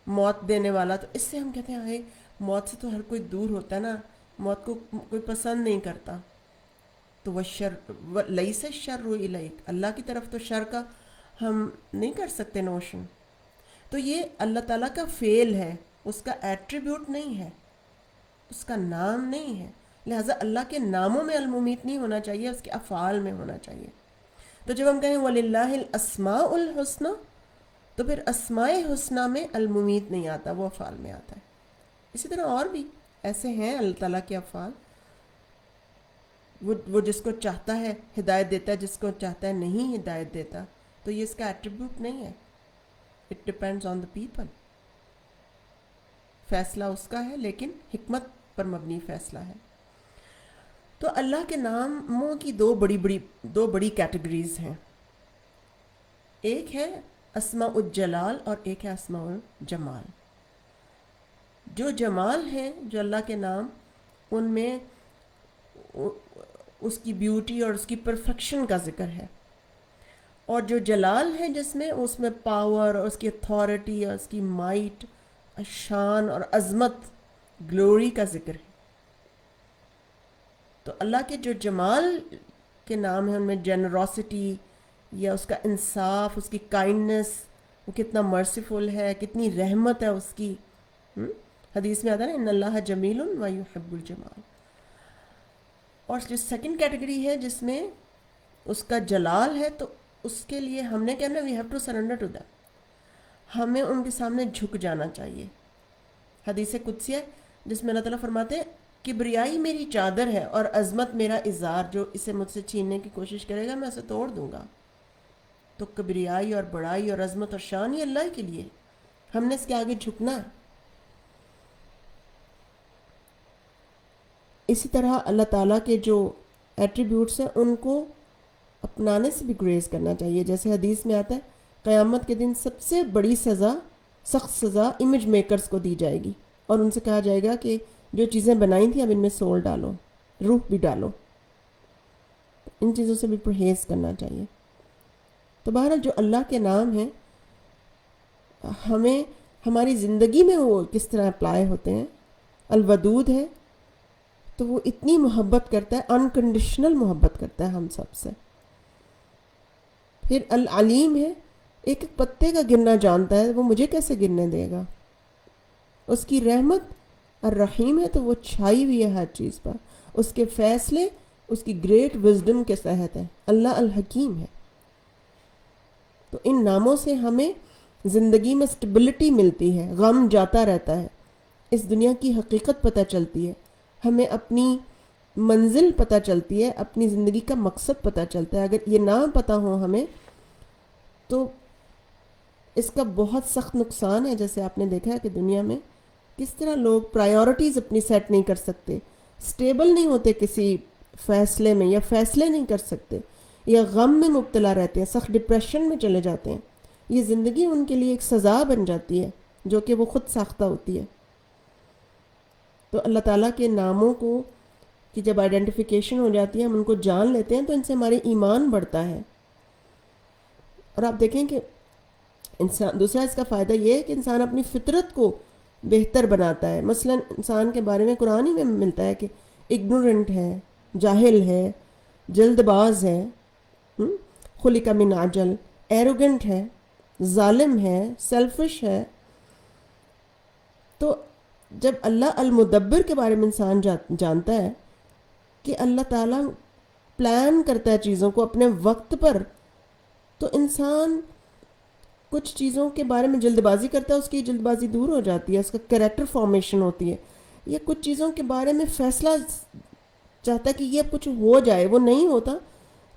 موت دینے والا. تو اس سے ہم کہتے ہیں موت سے تو ہر کوئی دور ہوتا ہے نا، موت کو کوئی پسند نہیں کرتا. تو وہ لیس الشر الیک، اللہ کی طرف تو شر کا ہم نہیں کر سکتے نوشن. تو یہ اللہ تعالیٰ کا فعل ہے، اس کا ایٹریبیوٹ نہیں ہے، اس کا نام نہیں ہے. لہٰذا اللہ کے ناموں میں الممیت نہیں ہونا چاہیے، اس کے افعال میں ہونا چاہیے. تو جب ہم کہیں وَلِلَّهِ الْأَسْمَاءُ الْحُسْنَى، تو پھر اسماء حسنہ میں الممیت نہیں آتا، وہ افعال میں آتا ہے. اسی طرح اور بھی ایسے ہیں اللہ تعالیٰ کے افعال. وہ جس کو چاہتا ہے ہدایت دیتا ہے، جس کو چاہتا ہے نہیں ہدایت دیتا. تو یہ اس کا ایٹریبیوٹ نہیں ہے. It depends on the people. فیصلہ اس کا ہے لیکن حکمت پر مبنی فیصلہ ہے. تو اللہ کے ناموں کی دو بڑی کیٹیگریز ہیں. ایک ہے اسماء الجلال اور ایک ہے اسماء الجمال. جو جمال ہیں، جو اللہ کے نام، ان میں اس کی بیوٹی اور اس کی پرفیکشن کا ذکر ہے. اور جو جلال ہے اس میں پاور اور اس کی اتھارٹی اور اس کی مائٹ، شان اور عظمت، گلوری کا ذکر ہے. تو اللہ کے جو جمال کے نام ہیں ان میں جنروسٹی یا اس کا انصاف، اس کی کائنڈنس، وہ کتنا مرسیفل ہے، کتنی رحمت ہے اس کی. حدیث میں آتا ہے نا ان اللہ جمیل و یحب الجمال. اور جو سیکنڈ کیٹیگری ہے جس میں اس کا جلال ہے، تو اس کے لیے ہم نے کہنا we have to surrender to that. ہمیں ان کے سامنے جھک جانا چاہیے. حدیث قدسی ہے جس میں اللہ تعالیٰ فرماتے ہیں کبریائی میری چادر ہے اور عظمت میرا ازار، جو اسے مجھ سے چھیننے کی کوشش کرے گا میں اسے توڑ دوں گا. تو کبریائی اور بڑائی اور عظمت اور شان یہ اللہ کے لیے، ہم نے اس کے آگے جھکنا ہے. اسی طرح اللہ تعالیٰ کے جو ایٹریبیوٹس ہیں ان کو اپنانے سے بھی گریز کرنا چاہیے. جیسے حدیث میں آتا ہے قیامت کے دن سب سے بڑی سزا، سخت سزا امیج میکرز کو دی جائے گی، اور ان سے کہا جائے گا کہ جو چیزیں بنائی تھیں اب ان میں سول ڈالو، روح بھی ڈالو. ان چیزوں سے بھی پرہیز کرنا چاہیے. تو بہرحال جو اللہ کے نام ہیں ہمیں ہماری زندگی میں وہ کس طرح اپلائی ہوتے ہیں. الودود ہے تو وہ اتنی محبت کرتا ہے، انکنڈیشنل محبت کرتا ہے ہم سب سے. پھر العلیم ہے، ایک ایک پتے کا گرنا جانتا ہے، وہ مجھے کیسے گرنے دے گا. اس کی رحمت. الرحیم ہے تو وہ چھائی ہوئی ہے ہر چیز پر، اس کے فیصلے اس کی گریٹ وزڈم کے تحت ہیں. اللہ الحکیم ہے. تو ان ناموں سے ہمیں زندگی میں سٹیبلٹی ملتی ہے، غم جاتا رہتا ہے، اس دنیا کی حقیقت پتہ چلتی ہے، ہمیں اپنی منزل پتہ چلتی ہے، اپنی زندگی کا مقصد پتہ چلتا ہے. اگر یہ نہ پتہ ہو ہمیں تو اس کا بہت سخت نقصان ہے. جیسے آپ نے دیکھا ہے کہ دنیا میں کس طرح لوگ پرائیورٹیز اپنی سیٹ نہیں کر سکتے، سٹیبل نہیں ہوتے کسی فیصلے میں، یا فیصلے نہیں کر سکتے، یا غم میں مبتلا رہتے ہیں، سخت ڈپریشن میں چلے جاتے ہیں. یہ زندگی ان کے لیے ایک سزا بن جاتی ہے جو کہ وہ خود ساختہ ہوتی ہے. تو اللہ تعالیٰ کے ناموں کو کہ جب آئیڈینٹیفیکیشن ہو جاتی ہے، ہم ان کو جان لیتے ہیں تو ان سے ہمارے ایمان بڑھتا ہے. اور آپ دیکھیں کہ دوسرا اس کا فائدہ یہ ہے کہ انسان اپنی فطرت کو بہتر بناتا ہے. مثلا انسان کے بارے میں قرآن ہی میں ملتا ہے کہ اگنورنٹ ہے، جاہل ہے، جلد باز ہے، خلق من عجل، ایروگنٹ ہے، ظالم ہے، سیلفش ہے. تو جب اللہ المدبر کے بارے میں انسان جانتا ہے کہ اللہ تعالیٰ پلان کرتا ہے چیزوں کو اپنے وقت پر، تو انسان کچھ چیزوں کے بارے میں جلد بازی کرتا ہے، اس کی جلد بازی دور ہو جاتی ہے، اس کا کریکٹر فارمیشن ہوتی ہے، یا کچھ چیزوں کے بارے میں فیصلہ چاہتا ہے کہ یہ کچھ ہو جائے، وہ نہیں ہوتا،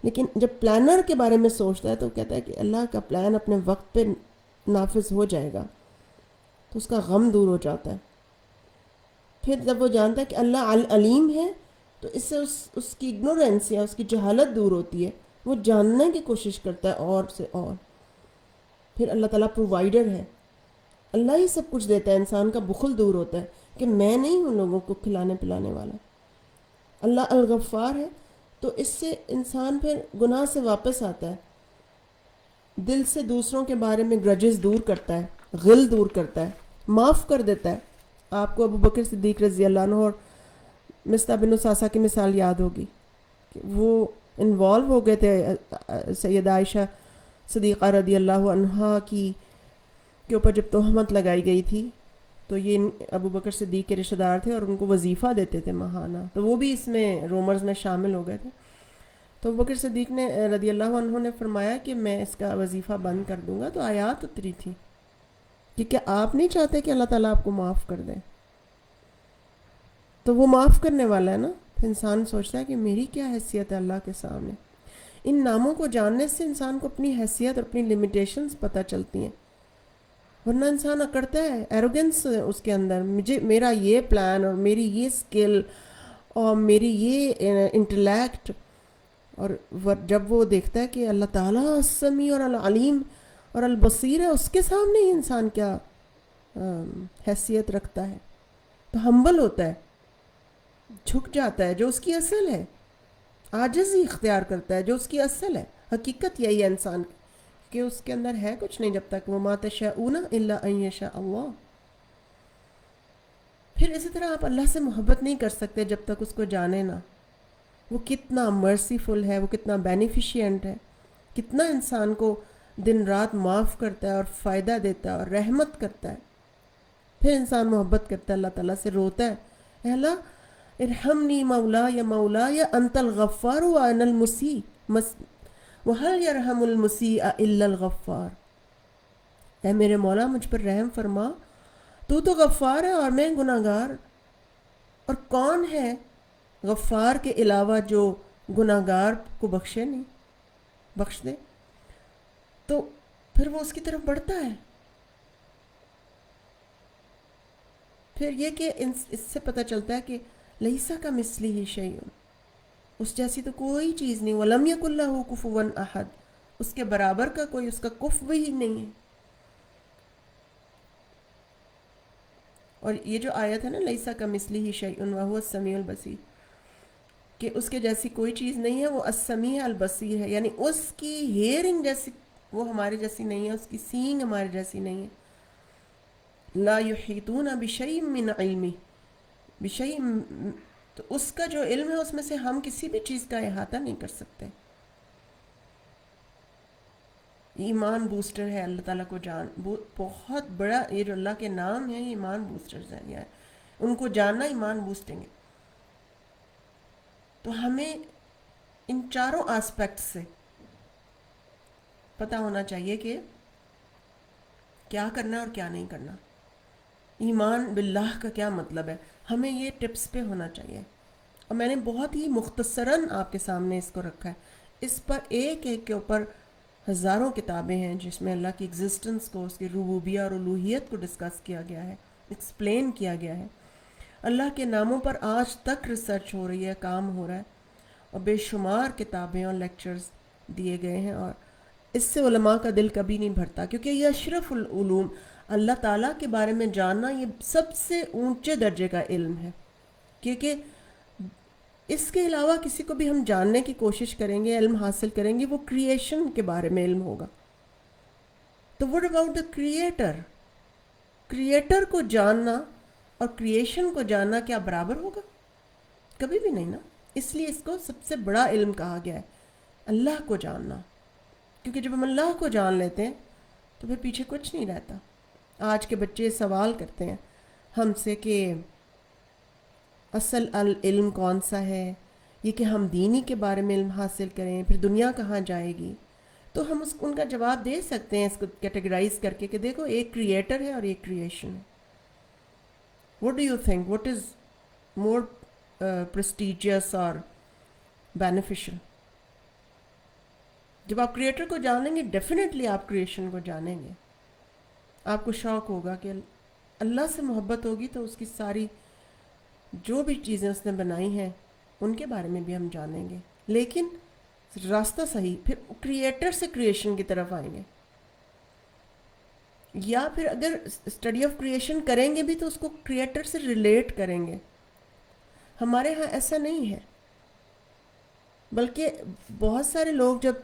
لیکن جب پلانر کے بارے میں سوچتا ہے تو کہتا ہے کہ اللہ کا پلان اپنے وقت پہ نافذ ہو جائے گا، تو اس کا غم دور ہو جاتا ہے۔ پھر جب وہ جانتا ہے کہ اللہ علیم ہے، تو اس سے اس کی اگنورینس یا اس کی جہالت دور ہوتی ہے، وہ جاننے کی کوشش کرتا ہے اور سے اور۔ پھر اللہ تعالیٰ پرووائڈر ہے، اللہ ہی سب کچھ دیتا ہے، انسان کا بخل دور ہوتا ہے کہ میں نہیں ہوں لوگوں کو کھلانے پلانے والا۔ اللہ الغفار ہے، تو اس سے انسان پھر گناہ سے واپس آتا ہے، دل سے دوسروں کے بارے میں گرجز دور کرتا ہے، غل دور کرتا ہے، معاف کر دیتا ہے۔ آپ کو ابو بکر صدیق رضی اللہ عنہ اور مصطح بن اساسہ کی مثال یاد ہوگی کہ وہ انوالو ہو گئے تھے سیدہ عائشہ صدیقہ رضی اللہ عنہا کی کے اوپر جب تہمت لگائی گئی تھی، تو یہ ابو بکر صدیق کے رشتہ دار تھے اور ان کو وظیفہ دیتے تھے ماہانہ، تو وہ بھی اس میں رومرز میں شامل ہو گئے تھے۔ تو ابو بکر صدیق نے رضی اللہ عنہ نے فرمایا کہ میں اس کا وظیفہ بند کر دوں گا، تو آیات اتری تھی کہ کیا آپ نہیں چاہتے کہ اللہ تعالیٰ آپ کو معاف کر دے؟ تو وہ معاف کرنے والا ہے نا۔ پھر انسان سوچتا ہے کہ میری کیا حیثیت ہے اللہ کے سامنے۔ ان ناموں کو جاننے سے انسان کو اپنی حیثیت اور اپنی لمیٹیشنز پتہ چلتی ہیں، ورنہ انسان اکڑتا ہے، ایروگنس اس کے اندر، میرا یہ پلان اور میری یہ سکل اور میری یہ انٹلیکٹ، اور جب وہ دیکھتا ہے کہ اللہ تعالیٰ السمیع اور العلیم اور البصیر ہے، اس کے سامنے ہی انسان کیا حیثیت رکھتا ہے، تو ہمبل ہوتا ہے، جھک جاتا ہے، جو اس کی اصل ہے، عاجزی اختیار کرتا ہے جو اس کی اصل ہے۔ حقیقت یہی ہے انسان کی کہ اس کے اندر ہے کچھ نہیں جب تک وَمَا تَشَاءُونَ إِلَّا أَن يَشَاءَ اللَّهُ۔ پھر اسی طرح آپ اللہ سے محبت نہیں کر سکتے جب تک اس کو جانے نہ، وہ کتنا مرسیفل ہے، وہ کتنا بینیفیشینٹ ہے، کتنا انسان کو دن رات معاف کرتا ہے اور فائدہ دیتا ہے اور رحمت کرتا ہے۔ پھر انسان محبت کرتا ہے، اللہ تعالیٰ سے روتا ہے، اے اللہ ارحمنی مولا یا مولا یا انت الغفار وانا المسیء وہل یرحم المسیء الا الغفار۔ اے میرے مولا مجھ پر رحم فرما، تو غفار ہے اور میں گناہ گار، اور کون ہے غفار کے علاوہ جو گناہ گار کو بخشے نہیں، بخش دے۔ تو پھر وہ اس کی طرف بڑھتا ہے۔ پھر یہ کہ اس سے پتہ چلتا ہے کہ لیسا کا مثلی ہی شیء، اس جیسی تو کوئی چیز نہیں، وَلَمْ يَكُنْ لَهُ كُفُوًا أَحَدٌ، اس کے برابر کا کوئی اس کا کفو ہی نہیں ہے۔ اور یہ جو آیت ہے نا لیسا کا مثلی ہی شیء وَهُوَ السَّمِيعُ الْبَصِيرُ، کہ اس کے جیسی کوئی چیز نہیں ہے، وہ السمیع البصیر ہے، یعنی اس کی ہیئرنگ جیسی وہ ہمارے جیسی نہیں ہے، اس کی سینگ ہمارے جیسی نہیں ہے۔ لا یحیطون بشیء من علمہ، بشیء، تو اس کا جو علم ہے اس میں سے ہم کسی بھی چیز کا احاطہ نہیں کر سکتے۔ ایمان بوسٹر ہے اللہ تعالیٰ کو جان، بہت بڑا یہ جو اللہ کے نام ہیں یہ ایمان بوسٹرز ہیں، یعنی ان کو جاننا ایمان بوسٹنگ ہے۔ تو ہمیں ان چاروں آسپیکٹ سے پتہ ہونا چاہیے کہ کیا کرنا اور کیا نہیں کرنا، ایمان باللہ کا کیا مطلب ہے، ہمیں یہ ٹپس پہ ہونا چاہیے۔ اور میں نے بہت ہی مختصراً آپ کے سامنے اس کو رکھا ہے، اس پر ایک ایک کے اوپر ہزاروں کتابیں ہیں جس میں اللہ کی ایگزسٹنس کو، اس کی ربوبیہ اور الوہیت کو ڈسکس کیا گیا ہے، ایکسپلین کیا گیا ہے۔ اللہ کے ناموں پر آج تک ریسرچ ہو رہی ہے، کام ہو رہا ہے، اور بے شمار کتابیں اور لیکچرز دیے گئے ہیں، اور اس سے علماء کا دل کبھی نہیں بھرتا، کیونکہ یہ اشرف العلوم، اللہ تعالیٰ کے بارے میں جاننا یہ سب سے اونچے درجے کا علم ہے، کیونکہ اس کے علاوہ کسی کو بھی ہم جاننے کی کوشش کریں گے، علم حاصل کریں گے، وہ کریشن کے بارے میں علم ہوگا۔ تو what about the creator? Creator کو جاننا اور کریشن کو جاننا کیا برابر ہوگا؟ کبھی بھی نہیں نا۔ اس لیے اس کو سب سے بڑا علم کہا گیا ہے، اللہ کو جاننا، کیونکہ جب ہم اللہ کو جان لیتے ہیں تو پھر پیچھے کچھ نہیں رہتا۔ آج کے بچے سوال کرتے ہیں ہم سے کہ اصل علم کون سا ہے، یہ کہ ہم دینی کے بارے میں علم حاصل کریں، پھر دنیا کہاں جائے گی، تو ہم ان کا جواب دے سکتے ہیں اس کو کیٹیگرائز کر کے کہ دیکھو ایک کریٹر ہے اور ایک کریشن ہے. What do you think what is more prestigious اور بینیفیشل؟ جب آپ کریٹر کو جانیں گے ڈیفینیٹلی آپ کریشن کو جانیں گے. آپ کو شوق ہوگا کہ اللہ سے محبت ہوگی تو اس کی ساری جو بھی چیزیں اس نے بنائی ہیں ان کے بارے میں بھی ہم جانیں گے، لیکن راستہ صحیح، پھر کریٹر سے کریشن کی طرف آئیں گے. یا پھر اگر اسٹڈی آف کریشن کریں گے بھی تو اس کو کریٹر سے ریلیٹ کریں گے. ہمارے ہاں ایسا نہیں ہے، بلکہ بہت سارے لوگ جب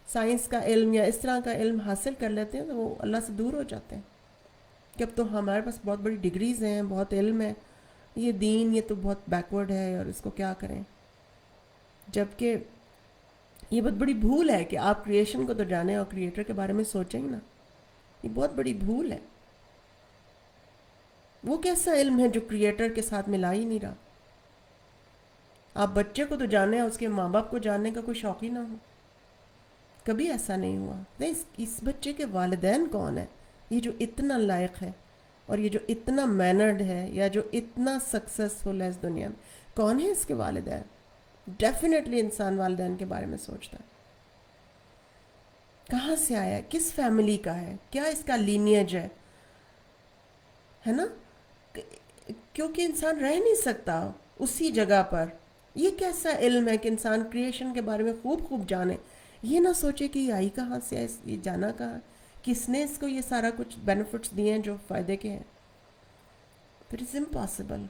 سائنس کا علم یا اس طرح کا علم حاصل کر لیتے ہیں تو وہ اللہ سے دور ہو جاتے ہیں کہ اب تو ہمارے پاس بہت بڑی ڈگریز ہیں، بہت علم ہے، یہ دین یہ تو بہت بیکورڈ ہے اور اس کو کیا کریں. جبکہ یہ بہت بڑی بھول ہے کہ آپ کریشن کو تو جانیں اور کریٹر کے بارے میں سوچیں گے نا. یہ بہت بڑی بھول ہے. وہ کیسا علم ہے جو کریٹر کے ساتھ ملا ہی نہیں رہا؟ آپ بچے کو تو جانیں، اس کے ماں باپ کو جاننے کا کوئی شوق ہی نہ ہو. کبھی ایسا نہیں ہوا. نہیں، اس بچے کے والدین کون ہیں، یہ جو اتنا لائق ہے اور یہ جو اتنا مینرڈ ہے یا جو اتنا سکسیسفل ہے اس دنیا میں، کون ہے اس کے والدین؟ ڈیفینیٹلی انسان والدین کے بارے میں سوچتا ہے. کہاں سے آیا ہے، کس فیملی کا ہے، کیا اس کا لینیج ہے نا؟ کیونکہ انسان رہ نہیں سکتا اسی جگہ پر. یہ کیسا علم ہے کہ انسان کریشن کے بارے میں خوب خوب جانے، یہ نہ سوچے کہ یہ آئی کہاں سے ہے، یہ جانا کہاں، کس نے اس کو یہ سارا کچھ بینیفٹس دیے ہیں جو فائدے کے ہیں. It is impossible.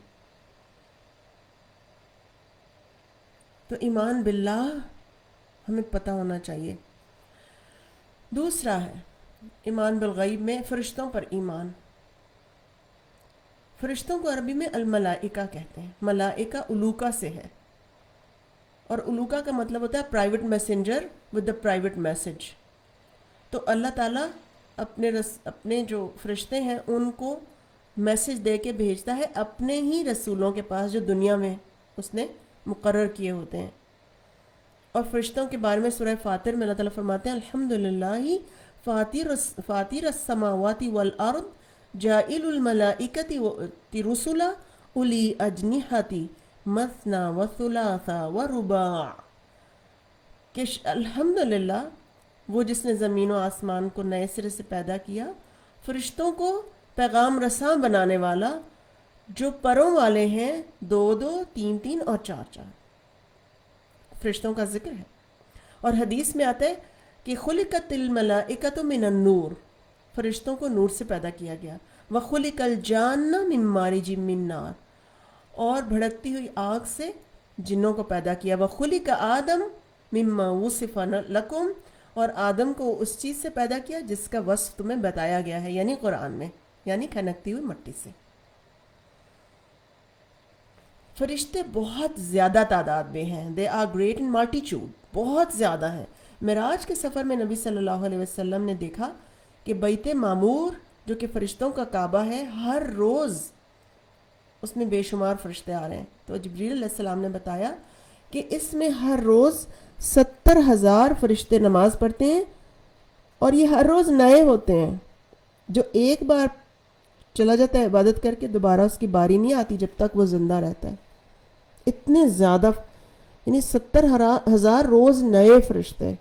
تو ایمان باللہ ہمیں پتہ ہونا چاہیے. دوسرا ہے ایمان بالغیب میں فرشتوں پر ایمان. فرشتوں کو عربی میں الملائکہ کہتے ہیں. ملائکہ الوکا سے ہے، اور الوکا کا مطلب ہوتا ہے private messenger with the private message. تو اللہ تعالیٰ اپنے جو فرشتے ہیں ان کو میسج دے کے بھیجتا ہے اپنے ہی رسولوں کے پاس جو دنیا میں اس نے مقرر کیے ہوتے ہیں. اور فرشتوں کے بارے میں سورہ فاطر میں اللہ تعالیٰ فرماتے ہیں الحمدللہ فاطر السماوات والارض جائل الملائکۃ رسلا اولی اجنحۃ مثنی وثلاث ورباع. کہ الحمدللہ وہ جس نے زمین و آسمان کو نئے سرے سے پیدا کیا، فرشتوں کو پیغام رساں بنانے والا، جو پروں والے ہیں 2 2 3 3 اور 4 4 فرشتوں کا ذکر ہے. اور حدیث میں آتا ہے کہ خلقت الملائکۃ من النور، فرشتوں کو نور سے پیدا کیا گیا. وخلق الجان من مارج من نار، اور بھڑکتی ہوئی آگ سے جنوں کو پیدا کیا. وخلق آدم مما وصف لکم، اور آدم کو اس چیز سے پیدا کیا جس کا وصف تمہیں بتایا گیا ہے، یعنی قرآن میں، یعنی کھنکتی ہوئی مٹی سے. فرشتے بہت زیادہ تعداد میں ہیں. They are great in multitude, بہت زیادہ ہیں. معراج کے سفر میں نبی صلی اللہ علیہ وسلم نے دیکھا کہ بیت معمور جو کہ فرشتوں کا کعبہ ہے، ہر روز اس میں بے شمار فرشتے آ رہے ہیں. تو جبریل علیہ السلام نے بتایا کہ اس میں ہر روز 70,000 فرشتے نماز پڑھتے ہیں، اور یہ ہر روز نئے ہوتے ہیں. جو ایک بار چلا جاتا ہے عبادت کر کے، دوبارہ اس کی باری نہیں آتی جب تک وہ زندہ رہتا ہے. اتنے زیادہ، یعنی 70,000 روز نئے فرشتے.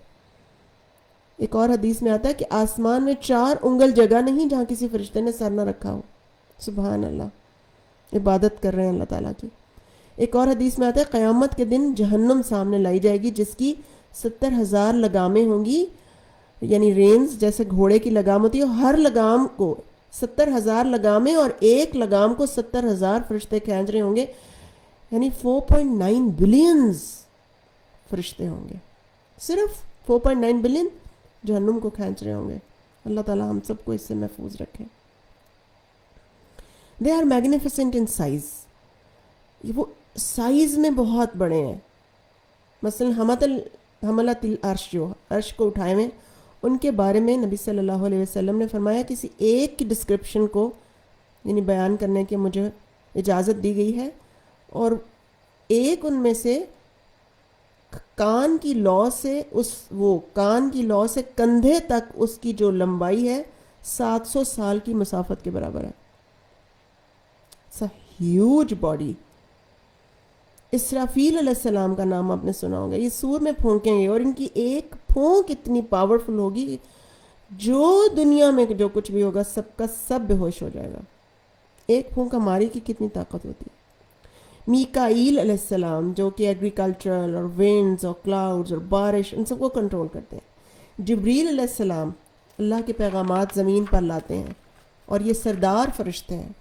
ایک اور حدیث میں آتا ہے کہ آسمان میں 4 انگل جگہ نہیں جہاں کسی فرشتے نے سر نہ رکھا ہو. سبحان اللہ، عبادت کر رہے ہیں اللہ تعالیٰ کی. ایک اور حدیث میں آتا ہے قیامت کے دن جہنم سامنے لائی جائے گی جس کی 70,000 لگامیں ہوں گی، یعنی رینز جیسے گھوڑے کی لگام ہوتی ہے. ہر لگام کو 70,000 لگامیں، اور ایک لگام کو 70,000 فرشتے کھینچ رہے ہوں گے، یعنی 4.9 بلینز فرشتے ہوں گے. صرف 4.9 بلین جہنم کو کھینچ رہے ہوں گے. اللہ تعالیٰ ہم سب کو اس سے محفوظ رکھے. They are magnificent in size, وہ سائز میں بہت بڑے ہیں. مثلا حملۃ العرش، جو عرش کو اٹھائے ہوئے، ان کے بارے میں نبی صلی اللہ علیہ وسلم نے فرمایا کسی ایک کی ڈسکرپشن کو یعنی بیان کرنے کی مجھے اجازت دی گئی ہے، اور ایک ان میں سے کان کی لو سے وہ کان کی لو سے کندھے تک اس کی جو لمبائی ہے 700 سال کی مسافت کے برابر ہے. Huge body. اسرافیل علیہ السلام کا نام آپ نے سنا ہوگا. یہ سور میں پھونکیں گے اور ان کی ایک پھونک اتنی پاورفل ہوگی جو دنیا میں جو کچھ بھی ہوگا سب کا سب بے ہوش ہو جائے گا. ایک پھونک ہماری کی کتنی طاقت ہوتی ہے. میکائیل علیہ السلام جو کہ ایگریکلچرل اور وینڈز اور کلاؤڈز اور بارش ان سب کو کنٹرول کرتے ہیں. جبریل علیہ السلام اللہ کے پیغامات زمین پر لاتے ہیں اور یہ سردار فرشتے ہیں.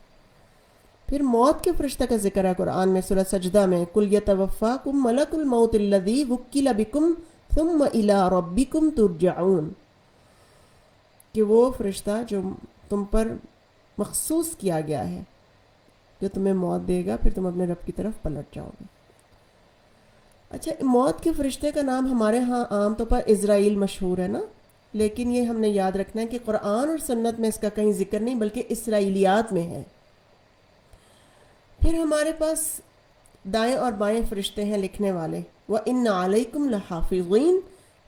پھر موت کے فرشتہ کا ذکر ہے قرآن میں سورہ سجدہ میں، قُلْ يَتَوَفَّاكُمْ مَلَكُ الْمَوْتِ الَّذِي وُكِّلَ بِكُمْ ثُمَّ إِلَىٰ رَبِّكُمْ تُرْجَعُونَ، کہ وہ فرشتہ جو تم پر مخصوص کیا گیا ہے جو تمہیں موت دے گا، پھر تم اپنے رب کی طرف پلٹ جاؤ گے. اچھا، موت کے فرشتے کا نام ہمارے ہاں عام طور پر اسرائیل مشہور ہے نا، لیکن یہ ہم نے یاد رکھنا ہے کہ قرآن اور سنت میں اس کا کہیں ذکر نہیں بلکہ اسرائیلیات میں ہے. پھر ہمارے پاس دائیں اور بائیں فرشتے ہیں لکھنے والے. وَإِنَّ عَلَيْكُمْ لَحَافِظِينَ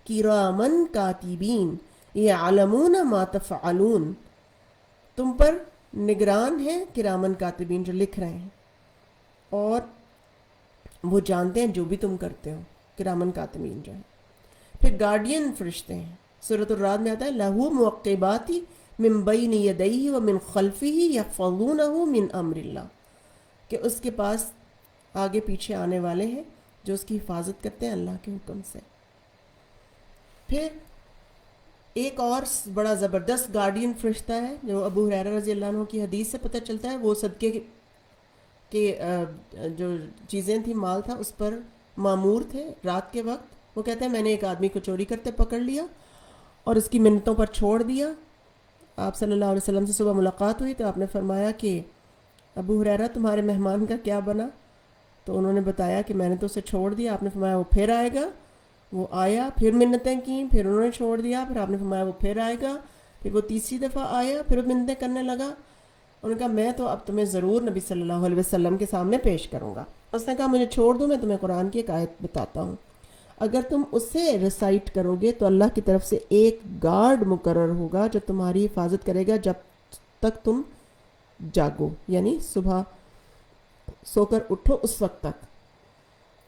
كِرَامًا كَاتِبِينَ يَعْلَمُونَ مَا تَفْعَلُونَ، تم پر نگران ہیں کرامن کاتبین جو لکھ رہے ہیں اور وہ جانتے ہیں جو بھی تم کرتے ہو. کرامن کاتبین جو ہیں. پھر گارڈین فرشتے ہیں. سورۃ الرعد میں آتا ہے لَهُ مُعَقِّبَاتِ مِن بَيْنِ يَدَيْهِ وَمِن خَلْفِهِ يَحْفَظُونَهُ مِن أَمْرِ اللَّهِ، کہ اس کے پاس آگے پیچھے آنے والے ہیں جو اس کی حفاظت کرتے ہیں اللہ کے حکم سے. پھر ایک اور بڑا زبردست گارڈین فرشتہ ہے جو ابو ہریرہ رضی اللہ عنہ کی حدیث سے پتہ چلتا ہے. وہ صدقے کے جو چیزیں تھیں، مال تھا، اس پر مامور تھے رات کے وقت. وہ کہتے ہیں میں نے ایک آدمی کو چوری کرتے پکڑ لیا اور اس کی منتوں پر چھوڑ دیا. آپ صلی اللہ علیہ وسلم سے صبح ملاقات ہوئی تو آپ نے فرمایا کہ ابو ہریرہ تمہارے مہمان کا کیا بنا؟ تو انہوں نے بتایا کہ میں نے تو اسے چھوڑ دیا. آپ نے فرمایا وہ پھر آئے گا. وہ آیا، پھر منتیں کیں، پھر انہوں نے چھوڑ دیا. پھر آپ نے فرمایا وہ پھر آئے گا. پھر وہ تیسری دفعہ آیا، پھر وہ منتیں کرنے لگا. انہوں نے کہا میں تو اب تمہیں ضرور نبی صلی اللہ علیہ وسلم کے سامنے پیش کروں گا. اس نے کہا مجھے چھوڑ دو، میں تمہیں قرآن کی ایک آیت بتاتا ہوں، اگر تم اسے ریسائٹ کرو گے تو اللہ کی طرف سے ایک گارڈ مقرر ہوگا جو تمہاری حفاظت کرے گا جب تک تم جاگو، یعنی صبح سو کر اٹھو اس وقت تک.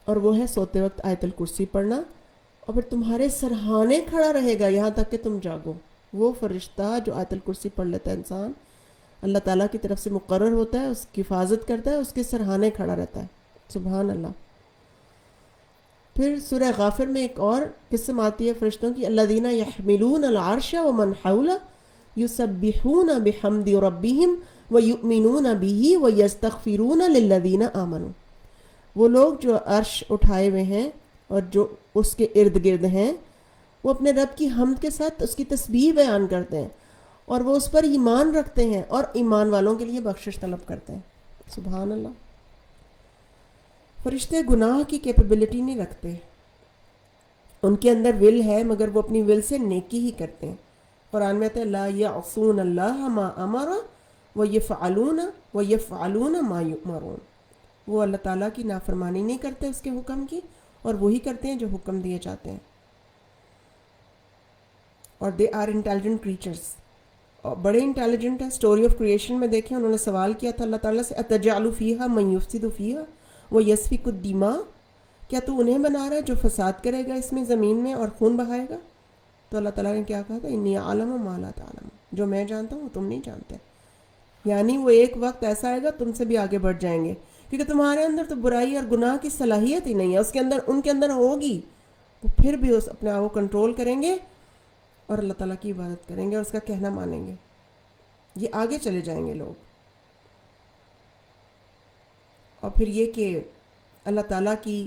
اور وہ ہے سوتے وقت آیت الکرسی پڑھنا، اور پھر تمہارے سرہانے کھڑا رہے گا یہاں تک کہ تم جاگو. وہ فرشتہ جو آیت الکرسی پڑھ لیتا ہے انسان، اللہ تعالیٰ کی طرف سے مقرر ہوتا ہے، اس کی حفاظت کرتا ہے، اس کے سرہانے کھڑا رہتا ہے. سبحان اللہ. پھر سورہ غافر میں ایک اور قسم آتی ہے فرشتوں کی، الذین یحملون العرش ومن حولہ یسبحون بحمد ربہم ویؤمنون بہ ویستغفرون للذین آمنوا. وہ لوگ جو عرش اٹھائے ہوئے ہیں اور جو اس کے ارد گرد ہیں، وہ اپنے رب کی حمد کے ساتھ اس کی تسبیح بیان کرتے ہیں اور وہ اس پر ایمان رکھتے ہیں اور ایمان والوں کے لیے بخشش طلب کرتے ہیں. سبحان اللہ. فرشتے گناہ کی کیپیبلٹی نہیں رکھتے، ان کے اندر ول ہے مگر وہ اپنی ول سے نیکی ہی کرتے ہیں. قرآن میں آتا ہے لا یعصون اللہ ما امر ویفعلون ما یؤمرون. وہ اللہ تعالیٰ کی نافرمانی نہیں کرتے اس کے حکم کی، اور وہی کرتے ہیں جو حکم دیے جاتے ہیں. اور دے آر انٹیلیجنٹ کریچرز، اور بڑے انٹیلیجنٹ ہیں. اسٹوری آف کریشن میں دیکھیں انہوں نے سوال کیا تھا اللہ تعالیٰ سے اتجعل فیہا من یفسد فیہا ویسفک الدماء، کیا تو انہیں بنا رہا ہے جو فساد کرے گا اس میں زمین میں اور خون بہائے گا؟ تو اللہ تعالیٰ نے کیا کہا تھا انی اعلم ما لا تعلمون، جو میں جانتا ہوں وہ تم نہیں جانتے. یعنی وہ ایک وقت ایسا آئے گا تم سے بھی آگے بڑھ جائیں گے، کیونکہ تمہارے اندر تو برائی اور گناہ کی صلاحیت ہی نہیں ہے. اس کے اندر ان کے اندر ہوگی، وہ پھر بھی اس اپنے آپ کو کنٹرول کریں گے اور اللہ تعالیٰ کی عبادت کریں گے اور اس کا کہنا مانیں گے. یہ آگے چلے جائیں گے لوگ. اور پھر یہ کہ اللہ تعالیٰ کی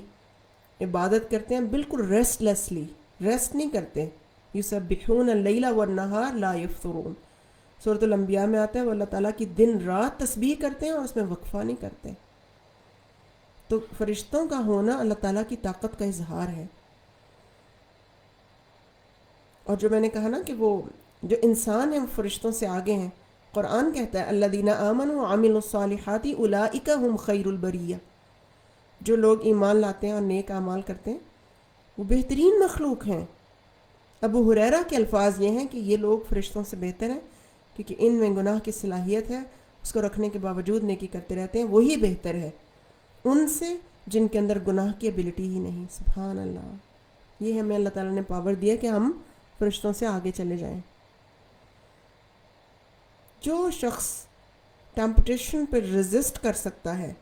عبادت کرتے ہیں بالکل ریسٹ لیسلی، ریسٹ نہیں کرتے. یسبحون اللیل والنہار لا یفترون. سورۃ الانبیاء میں آتا ہے وہ اللہ تعالیٰ کی دن رات تسبیح کرتے ہیں اور اس میں وقفہ نہیں کرتے. تو فرشتوں کا ہونا اللہ تعالیٰ کی طاقت کا اظہار ہے. اور جو میں نے کہا نا کہ وہ جو انسان ہیں وہ فرشتوں سے آگے ہیں، قرآن کہتا ہے الذین آمنوا وعملوا الصالحات اولئک هم خیر البریہ، جو لوگ ایمان لاتے ہیں اور نیک اعمال کرتے ہیں وہ بہترین مخلوق ہیں۔ ابو ہریرہ کے الفاظ یہ ہیں کہ یہ لوگ فرشتوں سے بہتر ہیں کیونکہ ان میں گناہ کی صلاحیت ہے، اس کو رکھنے کے باوجود نیکی کرتے رہتے ہیں، وہی بہتر ہے ان سے جن کے اندر گناہ کی ایبلٹی ہی نہیں۔ سبحان اللہ، یہ ہمیں اللہ تعالیٰ نے پاور دیا کہ ہم فرشتوں سے آگے چلے جائیں۔ جو شخص ٹیمپٹیشن پہ ریزسٹ کر سکتا ہے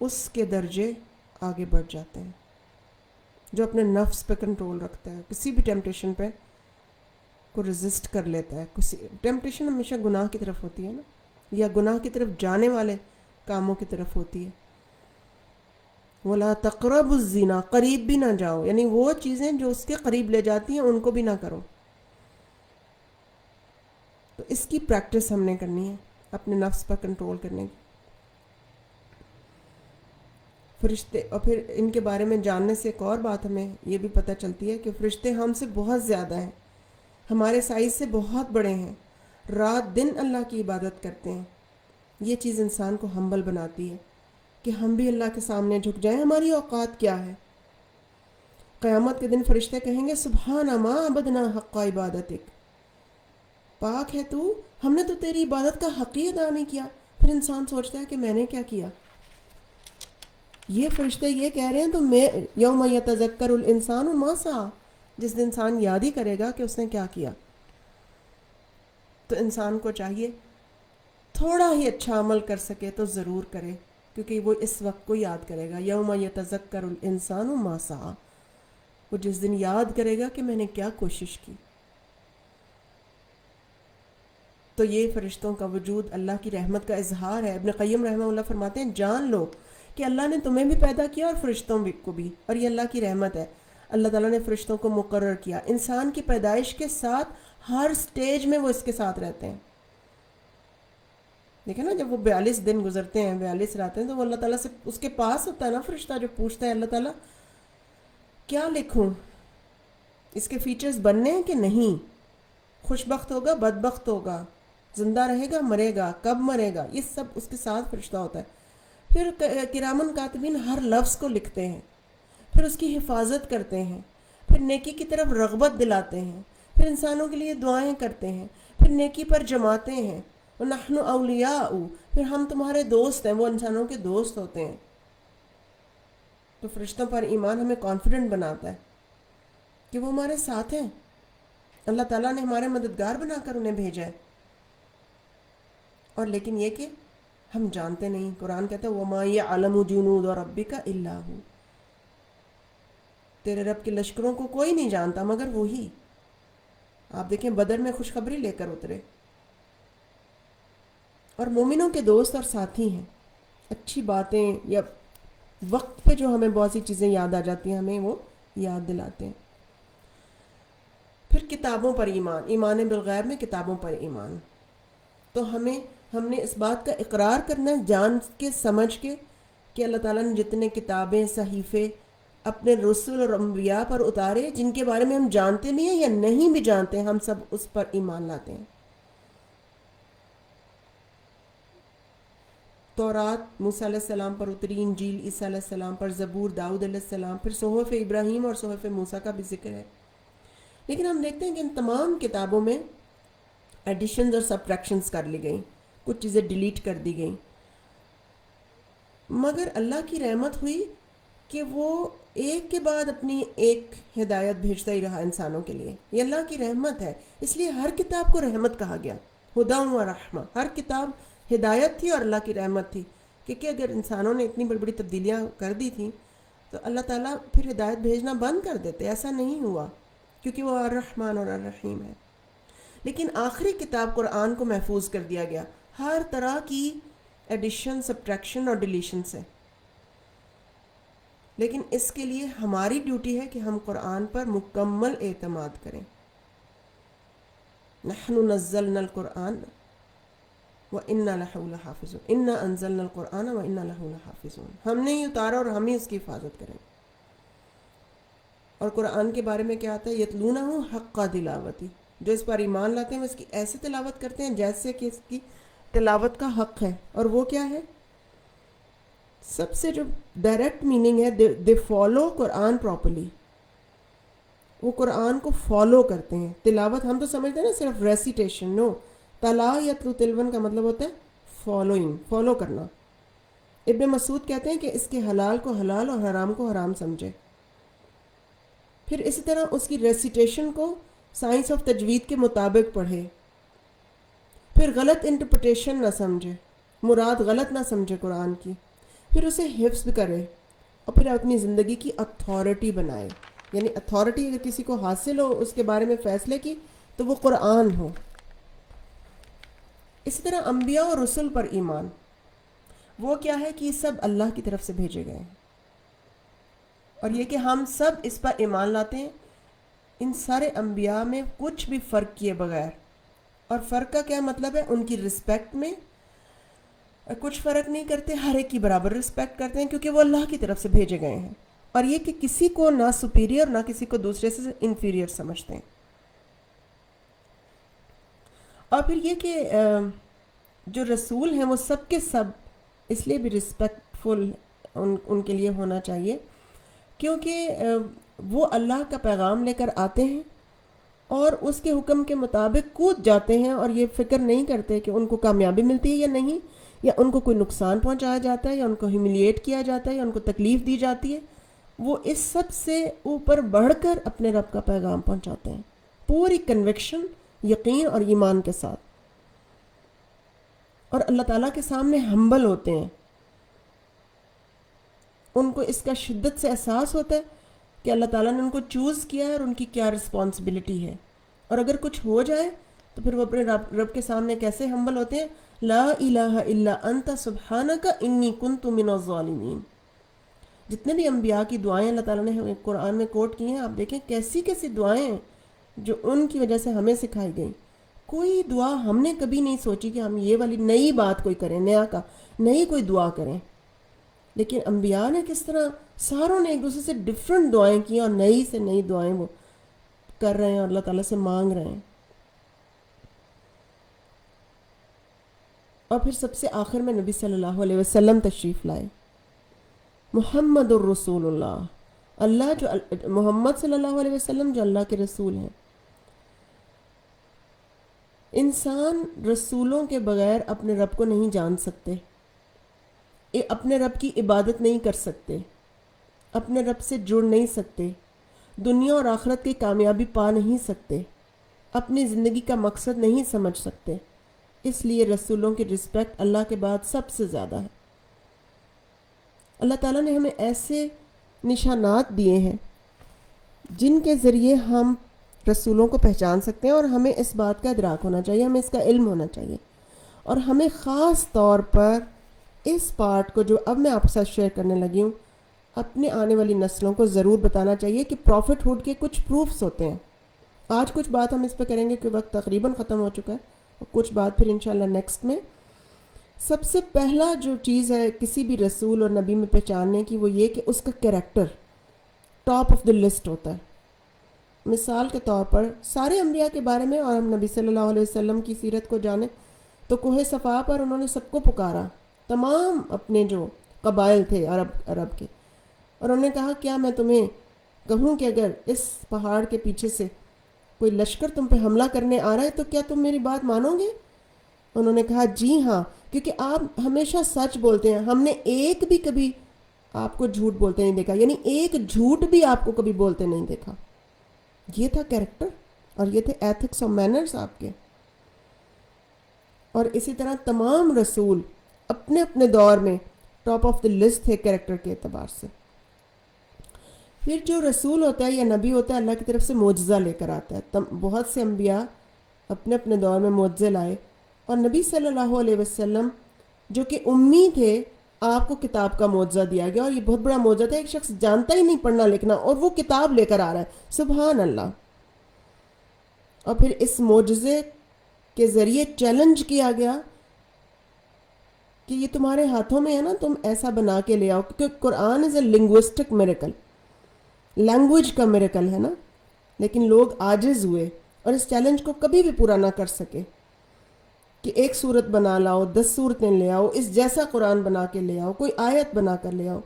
اس کے درجے آگے بڑھ جاتے ہیں۔ جو اپنے نفس پہ کنٹرول رکھتا ہے، کسی بھی ٹیمپٹیشن پہ کو ریزسٹ کر لیتا ہے۔ ٹیمپٹیشن ہمیشہ گناہ کی طرف ہوتی ہے نا، یا گناہ کی طرف جانے والے کاموں کی طرف ہوتی ہے۔ وَلَا تَقْرَبُوا الزِّنَا، قریب بھی نہ جاؤ، یعنی وہ چیزیں جو اس کے قریب لے جاتی ہیں ان کو بھی نہ کرو۔ تو اس کی پریکٹس ہم نے کرنی ہے، اپنے نفس پر کنٹرول کرنے کی۔ فرشتے، اور پھر ان کے بارے میں جاننے سے ایک اور بات ہمیں یہ بھی پتہ چلتی ہے کہ فرشتے ہم سے بہت زیادہ ہیں، ہمارے سائز سے بہت بڑے ہیں، رات دن اللہ کی عبادت کرتے ہیں۔ یہ چیز انسان کو ہمبل بناتی ہے کہ ہم بھی اللہ کے سامنے جھک جائیں، ہماری اوقات کیا ہے۔ قیامت کے دن فرشتے کہیں گے سبحان ما عبدنا حق عبادتک، پاک ہے تو، ہم نے تو تیری عبادت کا حق ہی ادا نہیں کیا۔ پھر انسان سوچتا ہے کہ میں نے کیا کیا۔ یہ فرشتے یہ کہہ رہے ہیں تو میں یوم یتذکر الانسان ما سعی، جس دن انسان یاد ہی کرے گا کہ اس نے کیا کیا۔ تو انسان کو چاہیے تھوڑا ہی اچھا عمل کر سکے تو ضرور کرے، کیونکہ وہ اس وقت کو یاد کرے گا۔ یوم یتذکر الانسان ما سعی، وہ جس دن یاد کرے گا کہ میں نے کیا کوشش کی۔ تو یہ فرشتوں کا وجود اللہ کی رحمت کا اظہار ہے۔ ابن قیم رحمہ اللہ فرماتے ہیں جان لو کہ اللہ نے تمہیں بھی پیدا کیا اور فرشتوں کو بھی، اور یہ اللہ کی رحمت ہے۔ اللہ تعالیٰ نے فرشتوں کو مقرر کیا، انسان کی پیدائش کے ساتھ ہر سٹیج میں وہ اس کے ساتھ رہتے ہیں۔ دیکھیں نا، جب وہ 42 دن گزرتے ہیں، 42 راتیں، تو وہ اللہ تعالیٰ سے اس کے پاس ہوتا ہے نا فرشتہ، جو پوچھتا ہے اللہ تعالیٰ کیا لکھوں، اس کے فیچرز بننے ہیں کہ نہیں، خوش بخت ہوگا بدبخت ہوگا، زندہ رہے گا مرے گا، کب مرے گا، یہ سب اس کے ساتھ فرشتہ ہوتا ہے۔ پھر کرامن کاتبین ہر لفظ کو لکھتے ہیں، پھر اس کی حفاظت کرتے ہیں، پھر نیکی کی طرف رغبت دلاتے ہیں، پھر انسانوں کے لیے دعائیں کرتے ہیں، پھر نیکی پر جماتے ہیں۔ وَنَحْنُ أَوْلِيَاءُ، پھر ہم تمہارے دوست ہیں، وہ انسانوں کے دوست ہوتے ہیں۔ تو فرشتوں پر ایمان ہمیں کانفیڈنٹ بناتا ہے کہ وہ ہمارے ساتھ ہیں، اللہ تعالیٰ نے ہمارے مددگار بنا کر انہیں بھیجا ہے۔ اور لیکن یہ کہ ہم جانتے نہیں۔ قرآن کہتا ہے وَمَا يَعْلَمُ جُنُودَ رَبِّكَ إِلَّا هُ، تیرے رب کے لشکروں کو کوئی نہیں جانتا مگر وہی۔ آپ دیکھیں بدر میں خوشخبری لے کر اترے، اور مومنوں کے دوست اور ساتھی ہیں۔ اچھی باتیں یا وقت پہ جو ہمیں بہت سی چیزیں یاد آ جاتی ہیں ہمیں وہ یاد دلاتے ہیں۔ پھر کتابوں پر ایمان، ایمان بالغیب میں کتابوں پر ایمان۔ تو ہم نے اس بات کا اقرار کرنا ہے جان کے سمجھ کے کہ اللہ تعالیٰ نے جتنے کتابیں صحیفے اپنے رسول اور انبیاء پر اتارے، جن کے بارے میں ہم جانتے بھی ہیں یا نہیں بھی جانتے ہیں، ہم سب اس پر ایمان لاتے ہیں۔ تورات موسیٰ علیہ السلام پر اتری، انجیل عیسیٰ علیہ السلام پر، زبور داؤد علیہ السلام، پھر صحف ابراہیم اور صحف موسیٰ کا بھی ذکر ہے۔ لیکن ہم دیکھتے ہیں کہ ان تمام کتابوں میں ایڈیشنز اور سبٹریکشنز کر لی گئیں، کچھ چیزیں ڈیلیٹ کر دی گئیں، مگر اللہ کی رحمت ہوئی کہ وہ ایک کے بعد اپنی ایک ہدایت بھیجتا ہی رہا انسانوں کے لیے۔ یہ اللہ کی رحمت ہے، اس لیے ہر کتاب کو رحمت کہا گیا، ہدیٰ و رحمہ۔ ہر کتاب ہدایت تھی اور اللہ کی رحمت تھی، کیونکہ اگر انسانوں نے اتنی بڑی بڑی تبدیلیاں کر دی تھیں تو اللہ تعالیٰ پھر ہدایت بھیجنا بند کر دیتے۔ ایسا نہیں ہوا، کیونکہ وہ الرحمن اور الرحیم ہے۔ لیکن آخری کتاب قرآن کو محفوظ کر دیا گیا ہر طرح کی ایڈیشن، سبٹریکشن اور ڈیلیشن سے۔ لیکن اس کے لیے ہماری ڈیوٹی ہے کہ ہم قرآن پر مکمل اعتماد کریں۔ نحن نزلنا القرآن وَإِنَّا لَهُ لَحَافِظُونَ، إِنَّا أَنزَلْنَا الْقُرْآنَ وَإِنَّا لَهُ لَحَافِظُونَ، ہم نے ہی اتارا اور ہم ہی اس کی حفاظت کریں۔ اور قرآن کے بارے میں کیا آتا ہے؟ یتلونہ حق تلاوتی، جو اس پر ایمان لاتے ہیں وہ اس کی ایسے تلاوت کرتے ہیں جیسے کہ اس کی تلاوت کا حق ہے. اور وہ کیا ہے؟ سب سے جو ڈائریکٹ میننگ ہے دے فالو قرآن پراپرلی. وہ قرآن کو فالو کرتے ہیں. تلاوت ہم تو سمجھتے ہیں نا صرف ریسیٹیشن. نو، تلا یا تلون کا مطلب ہوتا ہے فالوئنگ، فالو کرنا. ابن مسعود کہتے ہیں کہ اس کے حلال کو حلال اور حرام کو حرام سمجھے. پھر اسی طرح اس کی ریسیٹیشن کو سائنس آف تجوید کے مطابق پڑھے. پھر غلط انٹرپریٹیشن نہ سمجھے، مراد غلط نہ سمجھے قرآن کی. پھر اسے حفظ کرے اور پھر اپنی زندگی کی اتھارٹی بنائے. یعنی اتھارٹی اگر کسی کو حاصل ہو اس کے بارے میں فیصلے کی تو وہ قرآن ہو. اسی طرح انبیاء اور رسل پر ایمان، وہ کیا ہے کہ یہ سب اللہ کی طرف سے بھیجے گئے ہیں. اور یہ کہ ہم سب اس پر ایمان لاتے ہیں ان سارے انبیاء میں کچھ بھی فرق کیے بغیر. اور فرق کا کیا مطلب ہے؟ ان کی رسپیکٹ میں کچھ فرق نہیں کرتے، ہر ایک کی برابر رسپیکٹ کرتے ہیں کیونکہ وہ اللہ کی طرف سے بھیجے گئے ہیں. اور یہ کہ کسی کو نہ سپیریئر نہ کسی کو دوسرے سے انفیریئر سمجھتے ہیں. اور پھر یہ کہ جو رسول ہیں وہ سب کے سب اس لیے بھی رسپیکٹفل ان کے لیے ہونا چاہیے کیونکہ وہ اللہ کا پیغام لے کر آتے ہیں اور اس کے حکم کے مطابق کود جاتے ہیں اور یہ فکر نہیں کرتے کہ ان کو کامیابی ملتی ہے یا نہیں، یا ان کو کوئی نقصان پہنچایا جاتا ہے، یا ان کو ہیوملیٹ کیا جاتا ہے، یا ان کو تکلیف دی جاتی ہے. وہ اس سب سے اوپر بڑھ کر اپنے رب کا پیغام پہنچاتے ہیں پوری کنوکشن، یقین اور ایمان کے ساتھ. اور اللہ تعالیٰ کے سامنے ہمبل ہوتے ہیں. ان کو اس کا شدت سے احساس ہوتا ہے کہ اللہ تعالیٰ نے ان کو چوز کیا ہے اور ان کی کیا رسپانسبلٹی ہے. اور اگر کچھ ہو جائے تو پھر وہ اپنے رب کے سامنے کیسے ہمبل ہوتے ہیں؟ لا الہ الا انت سبحانک انی کنت من الظالمین. جتنے بھی انبیاء کی دعائیں اللہ تعالیٰ نے قرآن میں کوٹ کی ہیں، آپ دیکھیں کیسی کیسی دعائیں ہیں جو ان کی وجہ سے ہمیں سکھائی گئیں. کوئی دعا ہم نے کبھی نہیں سوچی کہ ہم یہ والی نئی بات کوئی کریں، نئی کوئی دعا کریں. لیکن انبیاء نے کس طرح ساروں نے ایک دوسرے سے ڈیفرنٹ دعائیں کی اور نئی سے نئی دعائیں وہ کر رہے ہیں اور اللہ تعالیٰ سے مانگ رہے ہیں. اور پھر سب سے آخر میں نبی صلی اللہ علیہ وسلم تشریف لائے. محمد الرسول اللہ، اللہ جو محمد صلی اللہ علیہ وسلم جو اللہ کے رسول ہیں. انسان رسولوں کے بغیر اپنے رب کو نہیں جان سکتے، اپنے رب کی عبادت نہیں کر سکتے، اپنے رب سے جڑ نہیں سکتے، دنیا اور آخرت کی کامیابی پا نہیں سکتے، اپنی زندگی کا مقصد نہیں سمجھ سکتے. اس لیے رسولوں کی رسپیکٹ اللہ کے بعد سب سے زیادہ ہے. اللہ تعالیٰ نے ہمیں ایسے نشانات دیے ہیں جن کے ذریعے ہم رسولوں کو پہچان سکتے ہیں، اور ہمیں اس بات کا ادراک ہونا چاہیے، ہمیں اس کا علم ہونا چاہیے. اور ہمیں خاص طور پر اس پارٹ کو جو اب میں آپ کے ساتھ شیئر کرنے لگی ہوں اپنے آنے والی نسلوں کو ضرور بتانا چاہیے کہ پروفٹ ہوڈ کے کچھ پروفس ہوتے ہیں. آج کچھ بات ہم اس پہ کریں گے کہ وقت تقریباً ختم ہو چکا ہے، اور کچھ بات پھر انشاءاللہ نیکسٹ میں. سب سے پہلا جو چیز ہے کسی بھی رسول اور نبی میں پہچاننے کی وہ یہ کہ اس کا character top of the list ہوتا ہے. مثال کے طور پر سارے انبیاء کے بارے میں، اور ہم نبی صلی اللہ علیہ وسلم کی سیرت کو جانیں تو کوہ صفا پر انہوں نے سب کو پکارا، تمام اپنے جو قبائل تھے عرب کے، اور انہوں نے کہا کیا میں تمہیں کہوں کہ اگر اس پہاڑ کے پیچھے سے کوئی لشکر تم پہ حملہ کرنے آ رہا ہے تو کیا تم میری بات مانو گے؟ انہوں نے کہا جی ہاں، کیونکہ آپ ہمیشہ سچ بولتے ہیں، ہم نے ایک بھی کبھی آپ کو جھوٹ بولتے نہیں دیکھا، یعنی ایک جھوٹ بھی آپ کو کبھی بولتے نہیں دیکھا. یہ تھا کیریکٹر، اور یہ تھے ایتھکس اور مینرز آپ کے. اور اسی طرح تمام رسول اپنے اپنے دور میں ٹاپ آف دی لسٹ تھے کیریکٹر کے اعتبار سے. پھر جو رسول ہوتا ہے یا نبی ہوتا ہے اللہ کی طرف سے معجزہ لے کر آتا ہے. بہت سے انبیاء اپنے اپنے دور میں معجزے لائے، اور نبی صلی اللہ علیہ وسلم جو کہ امی تھے آپ کو کتاب کا معجزہ دیا گیا، اور یہ بہت بڑا معجزہ تھا. ایک شخص جانتا ہی نہیں پڑھنا لکھنا اور وہ کتاب لے کر آ رہا ہے، سبحان اللہ. اور پھر اس معجزے کے ذریعے چیلنج کیا گیا کہ یہ تمہارے ہاتھوں میں ہے نا، تم ایسا بنا کے لے آؤ، کیونکہ قرآن از اے لنگوسٹک میریکل، لینگویج کا میریکل ہے نا. لیکن لوگ عاجز ہوئے اور اس چیلنج کو کبھی بھی پورا نہ کر سکے کہ ایک صورت بنا لاؤ، 10 صورتیں لے آؤ، اس جیسا قرآن بنا کے لے آؤ، کوئی آیت بنا کر لے آؤ.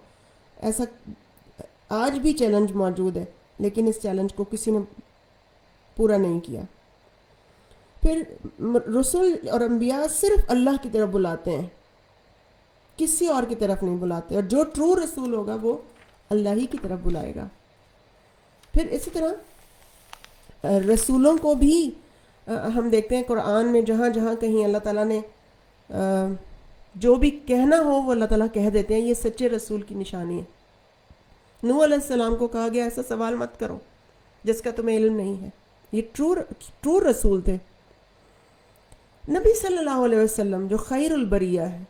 ایسا آج بھی چیلنج موجود ہے، لیکن اس چیلنج کو کسی نے پورا نہیں کیا. پھر رسول اور انبیاء صرف اللہ کی طرف بلاتے ہیں، کسی اور کی طرف نہیں بلاتے، اور جو ٹرو رسول ہوگا وہ اللہ ہی کی طرف بلائے گا. پھر اسی طرح رسولوں کو بھی ہم دیکھتے ہیں قرآن میں جہاں جہاں کہیں اللہ تعالیٰ نے جو بھی کہنا ہو وہ اللہ تعالیٰ کہہ دیتے ہیں. یہ سچے رسول کی نشانی ہے. نوح علیہ السلام کو کہا گیا ایسا سوال مت کرو جس کا تمہیں علم نہیں ہے. یہ ٹرو رسول تھے. نبی صلی اللہ علیہ وسلم جو خیر البریہ ہے،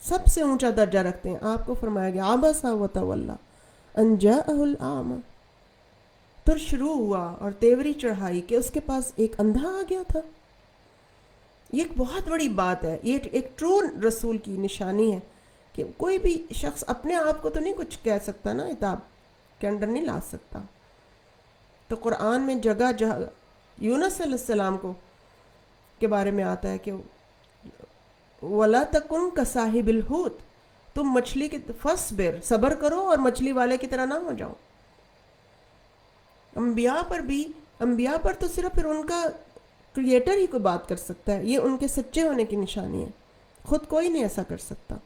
سب سے اونچا درجہ رکھتے ہیں، آپ کو فرمایا گیا عبس وتولی ان جاءہ الاعمی. تو شروع ہوا اور تیوری چڑھائی کہ اس کے پاس ایک اندھا آ گیا تھا. یہ ایک بہت بڑی بات ہے. یہ ایک ٹرو رسول کی نشانی ہے کہ کوئی بھی شخص اپنے آپ کو تو نہیں کچھ کہہ سکتا نا، عتاب کے اندر نہیں لا سکتا. تو قرآن میں جگہ جگہ یونس علیہ السلام کو کے بارے میں آتا ہے کہ وَلَا تَكُنْ كَصَاحِبِ الْحُوتِ، تم مچھلی کی فَاصْبِرْ، صبر کرو اور مچھلی والے کی طرح نہ ہو جاؤ. انبیاء پر تو صرف پھر ان کا کریٹر ہی کوئی بات کر سکتا ہے. یہ ان کے سچے ہونے کی نشانی ہے، خود کوئی نہیں ایسا کر سکتا.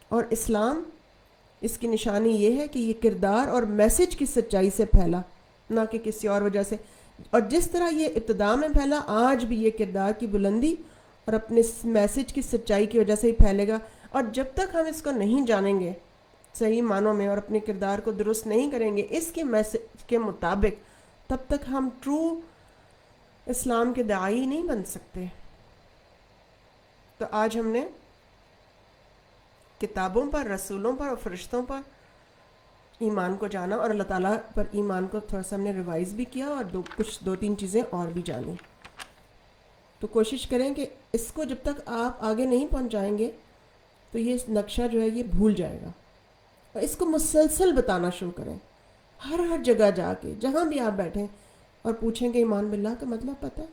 اور اسلام اس کی نشانی یہ ہے کہ یہ کردار اور میسج کی سچائی سے پھیلا، نہ کہ کسی اور وجہ سے. اور جس طرح یہ ابتدا میں پھیلا، آج بھی یہ کردار کی بلندی اور اپنے میسج کی سچائی کی وجہ سے ہی پھیلے گا. اور جب تک ہم اس کو نہیں جانیں گے صحیح معنوں میں اور اپنے کردار کو درست نہیں کریں گے اس کے میسج کے مطابق، تب تک ہم ٹرو اسلام کے داعی نہیں بن سکتے. تو آج ہم نے کتابوں پر، رسولوں پر اور فرشتوں پر ایمان کو جانا، اور اللہ تعالیٰ پر ایمان کو تھوڑا سا ہم نے ریوائز بھی کیا، اور دو تین چیزیں اور بھی جانی. تو کوشش کریں کہ اس کو جب تک آپ آگے نہیں پہنچائیں گے تو یہ نقشہ جو ہے یہ بھول جائے گا. اور اس کو مسلسل بتانا شروع کریں، ہر جگہ جا کے، جہاں بھی آپ بیٹھیں اور پوچھیں کہ ایمان باللہ کا مطلب پتہ ہے؟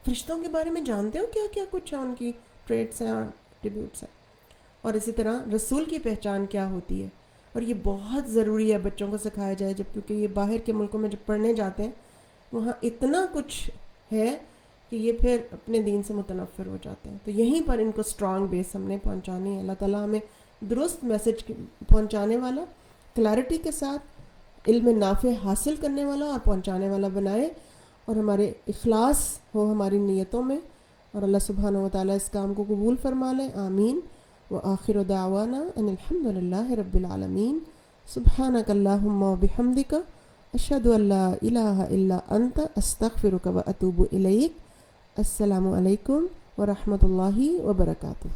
فرشتوں کے بارے میں جانتے ہو کیا کیا کچھ ہے، ان کی ٹریٹس ہیں اور ایٹریبیوٹس ہیں. اور اسی طرح رسول کی پہچان کیا ہوتی ہے. اور یہ بہت ضروری ہے بچوں کو سکھایا جائے، جب کیونکہ یہ باہر کے ملکوں میں جب پڑھنے جاتے ہیں وہاں اتنا کچھ ہے کہ یہ پھر اپنے دین سے متنفر ہو جاتے ہیں. تو یہیں پر ان کو اسٹرانگ بیس ہم نے پہنچانی ہے. اللہ تعالیٰ ہمیں درست میسج پہنچانے والا، کلیئرٹی کے ساتھ علم نافع حاصل کرنے والا اور پہنچانے والا بنائے، اور ہمارے اخلاص ہو ہماری نیتوں میں، اور اللہ سبحانہ و تعالیٰ اس کام کو قبول فرما لے. آمین. وآخر دعوانا ان الحمد للہ رب العالمین. سبحانک اللہم وبحمدک، اشہد ان لا الہ الا انت، استغفرک واتوب الیک. السلام علیکم ورحمۃ اللہ وبرکاتہ.